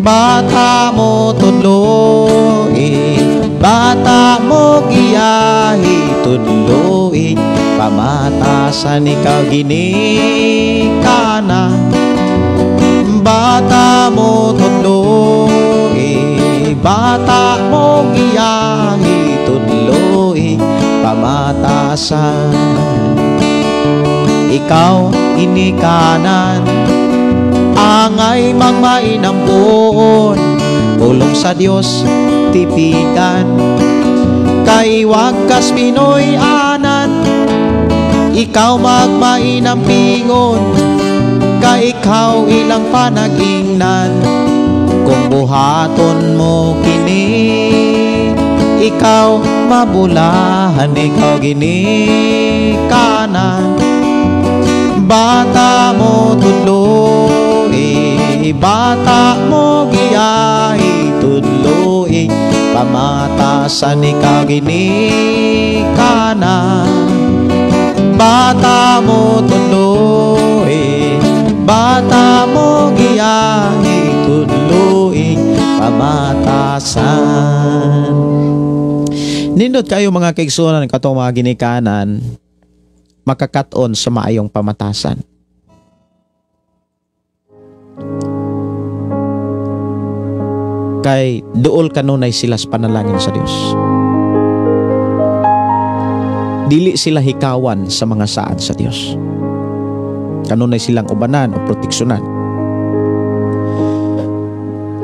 bata mo tudloi, bata mo giyahi tudloi, pamatasan ikaw ginikana, bata mo tudloi, bata mo giyahi tudloi, pamatasan. Ikaw inikanan, angay magmainampon, pulong sa Dios tipigan. Kay wakas Pinoy anan, ikaw magmainam pingon, kay ikaw ilang panag-ingnan. Kung buhaton mo kini, ikaw mabulahan, ikaw gini kanan. Bata mo tudloy, bata mo giyahi tudloy, pamatasan ikaw gini kanan. Bata mo tudloy, bata mo giyahi tudloy, pamatasan. Nindot kayo mga kaigsunan katong mga ginikanan, makakaton sa maayong pamatasan. Kay duol kanunay sila sa panalangin sa Dios. Dili sila hikawan sa mga saad sa Dios. Kanunay silang ubanan o proteksyonan.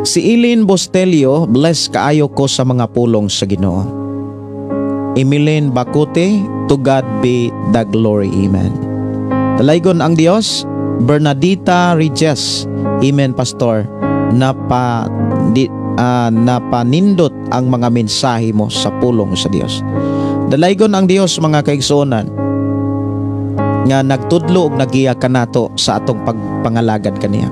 Si Eileen Bostelio, bless kaayo ko sa mga pulong sa Ginoo. Emilene Bakute, to God be the glory. Amen. Dalaygon ang Dios. Bernadita Riges, Amen, Pastor. Napanindot ang mga mensahe mo sa pulong sa Dios. Dalaygon ang Dios mga kaigsuonan nga nagtudlo og nagiya kanato sa atong pagpangalagad kaniya.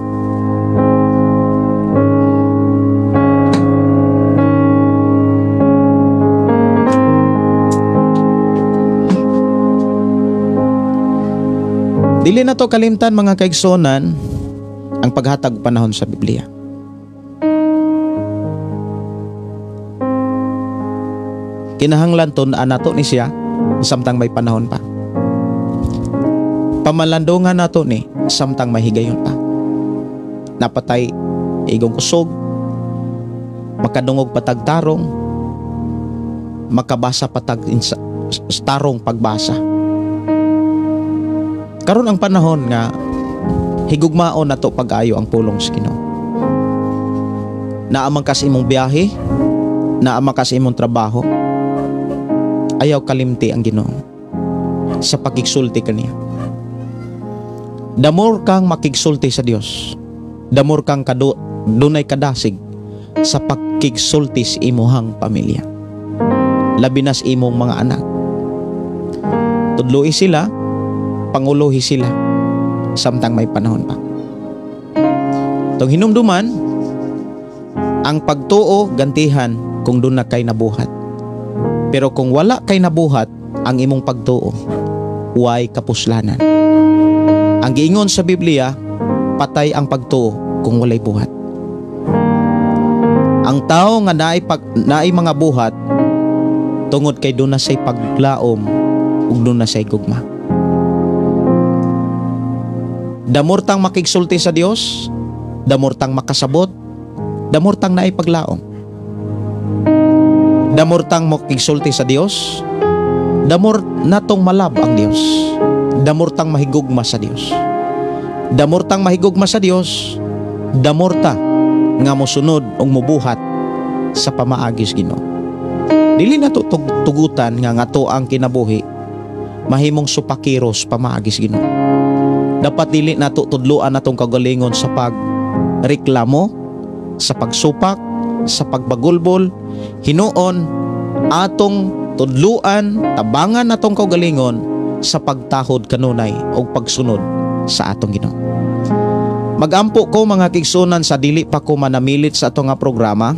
Dili na to kalimtan mga kaigsuonan ang paghatag panahon sa Biblia. Kinahanglan tun-an nato ni siya samtang may panahon pa. Pamalandungan nato ni samtang may higayon pa. Napatay igong kusog, makadungog patag tarong, makabasa patag tarong pagbasa. Karon ang panahon nga higugmaon nato pag-ayo ang pulong sa Ginoo. Naamang kas imong biyahe, naamang kas imong trabaho, ayaw kalimti ang Ginoo sa pagigsulti kaniya. Damor kang makigsulti sa Dios, damor kang dunay kadasig sa pagkigsulti sa imuhang pamilya, labi na sa imong mga anak. Tudloi sila, panguluhi sila samtang may panahon pa. Tong hinumduman ang pagtuo gantihan kung doon na kay nabuhat. Pero kung wala kay nabuhat ang imong pagtuo, huway kapuslanan. Ang giingon sa Biblia, patay ang pagtuo kung walay buhat. Ang tao nga naay mga buhat tungod kay doon na say paglaom ug doon na say gugma. Damortang makigsulti sa Dios, damortang makasabot, damortang naay paglaom. Damortang makigsulti sa Dios, damor natong malab ang Dios. Damortang mahigugma sa Dios. Damortang mahigugma sa Dios, damorta nga mosunod ug mobuhat sa pamaagis Ginoo. Dili nato tugutan nga ngato ang kinabuhi mahimong supakiros pamaagis Ginoo. Dapat dili nato tudloan natong kagalingon sa pagreklamo, sa pagsupak, sa pagbagulbol. Hinuon atong tudluan, tabangan natong kagalingon sa pagtahod kanunay o pagsunod sa atong Ginoo. Magampo ko mga kigsunan sa dili pa ko manamilit sa atong nga programa.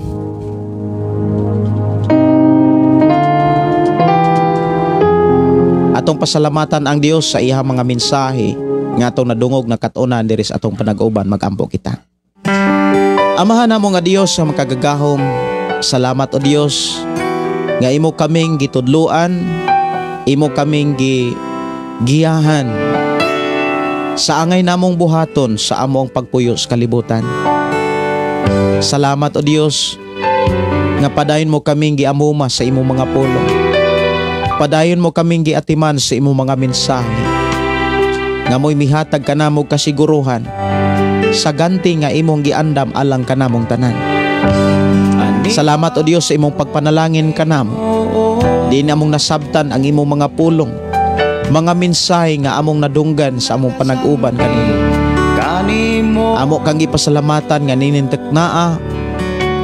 Atong pasalamatan ang Dios sa iyang mga mensahe nga atong nadungog na katunan diri sa atong panag-uban. Magampo kita. Amahan namo nga Dios sa makagagahom, salamat o Dios nga imo kaming gitudluan, imo kaming giyahan sa angay namong buhaton sa among pagpuyo sa kalibutan. Salamat o Dios nga padayon mo kaming giamuma sa imong mga pulong. Padayon mo kaming giatiman sa imong mga mensahe nga mo'y mihatag kanamong kasiguruhan sa ganti nga imong giandam alang kanamong tanan. Salamat o Dios sa imong pagpanalangin kanamo. Di na among nasabtan ang imong mga pulong, mga mensahe nga among nadunggan sa among panag-uban kanimo. Amo kang ipasalamatan nga ninintek naa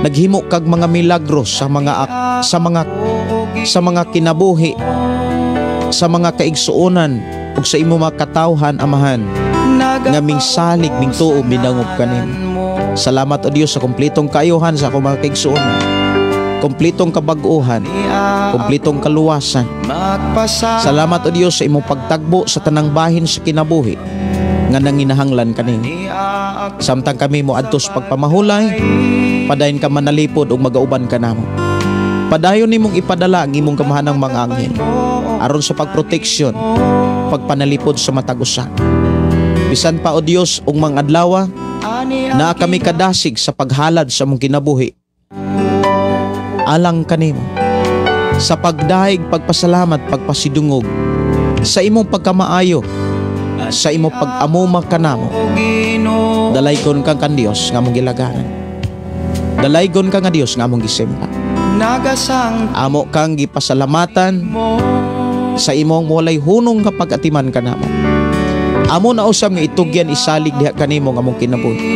naghimo kag mga milagros sa mga kinabuhi, sa mga kaigsuonan ug sa imong mga katawhan amahan nga mingsalig ming tuo binangob kanimo. Salamat o Dios sa kumpletong kaayuhan sa akong mga kaigsuonan, kumpletong kabag-uhan, kumpletong kaluwasan. Salamat o Dios sa imong pagtagbo sa tanang bahin sa kinabuhi nga nanginahanglan kanimo. Samtang kami mo adtos pagpamahulay, padayon ka manalipod ug magauban ka namo. Padayon nimong ipadala ang imong kamahanang mga anghel aron sa pagproteksyon, pagpanalipod sa matag usa. Bisan pa o Dios ug mga adlaw na kami kadasig sa paghalad sa among kinabuhi, alang kanimo sa pagdaig, pagpasalamat, pagpasidungog sa imong pagkamaayo, sa imong pag-amuma kanamo. Dalaygon kang kan Dios nga among gilagaran. Dalaygon ka nga Dios nga among gisempa. Amo kang gipasalamatan sa imong walay hunong kapag atiman kanamo. Amo na usab nga itugyan isalig diha kanimo nga among kinabuhi.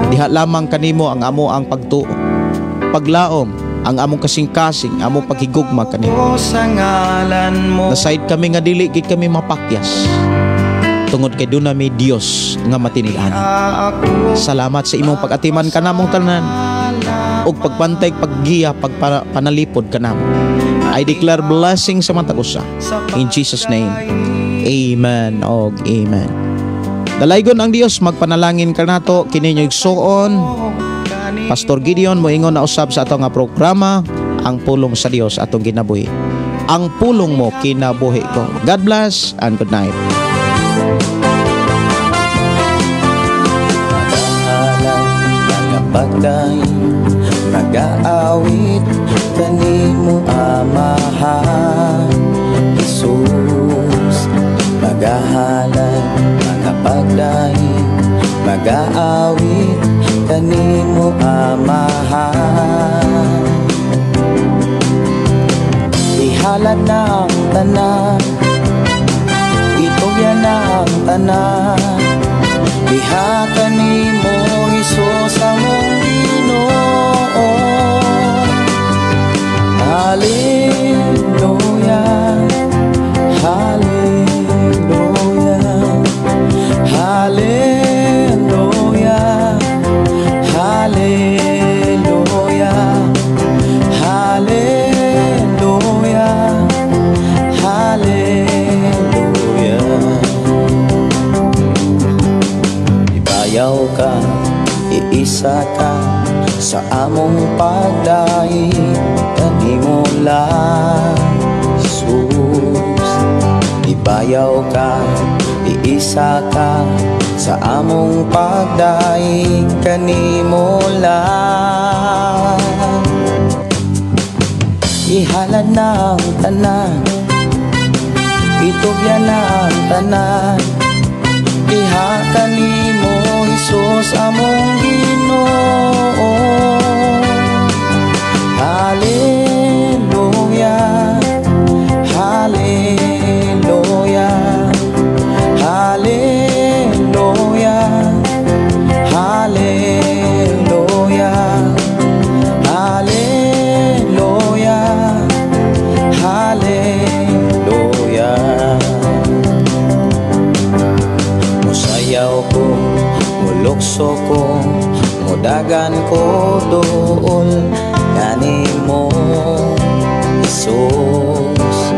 Diha lamang kanimo ang amo ang pagtuo, paglaom, ang among kasing-kasing, among paghigugma kanimo. Nasayid kami nga dili gid kami mapakyas, tungod kay doon na may Diyos nga matinian. Salamat sa imong pag-atiman kanamong tanan ug pagpantay, paggiya, pagpanalipod kanamo. I declare blessing sa matag usa. In Jesus name, amen og amen. Dalaygon ang Dios, magpanalangin ka nato kini igsuon. Pastor Gideon moingon na usab sa ato nga programa, ang pulong sa Dios atong ginabuhi. Ang pulong mo kinabuhi ko. God bless and good night. Pagdaing mag-aawit kanimo amahan Jesus, magahalan mga pagdaing mag-aawit kanimo amahan. Ihalad na ang tanan, itugyan na ang tanan, diha kanimo Jesus among Ginoo. Hallelujah, hallelujah, hallelujah, hallelujah, hallelujah, hallelujah. Ibayaw ka, iisa ka sa among pagdaig kanimo lang Jesus. Ibayaw ka, iisa ka sa among pagdaig kanimo lang. Ihalad na ang tanan, itugyan na ang tanan, diha kanimo Jesus among Ginoo. Hallelujah, hallelujah, hallelujah, hallelujah, hallelujah, hallelujah. Musayaw ko, mulukso ko, mudagan ko doon kanimo Jesus.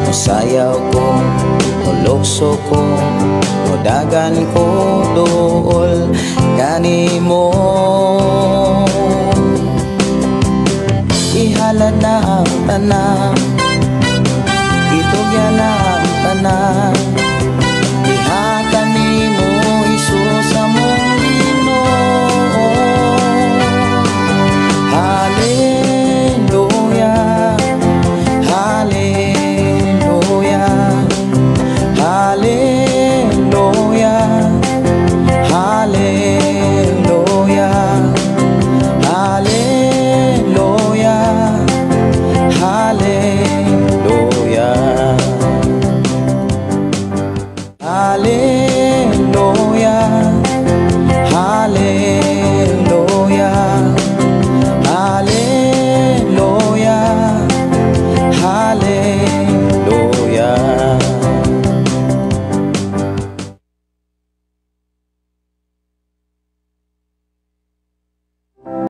Musayaw ko, mulukso ko, mudagan ko doon kanimo. Ihalad na ang tanan, itugyan na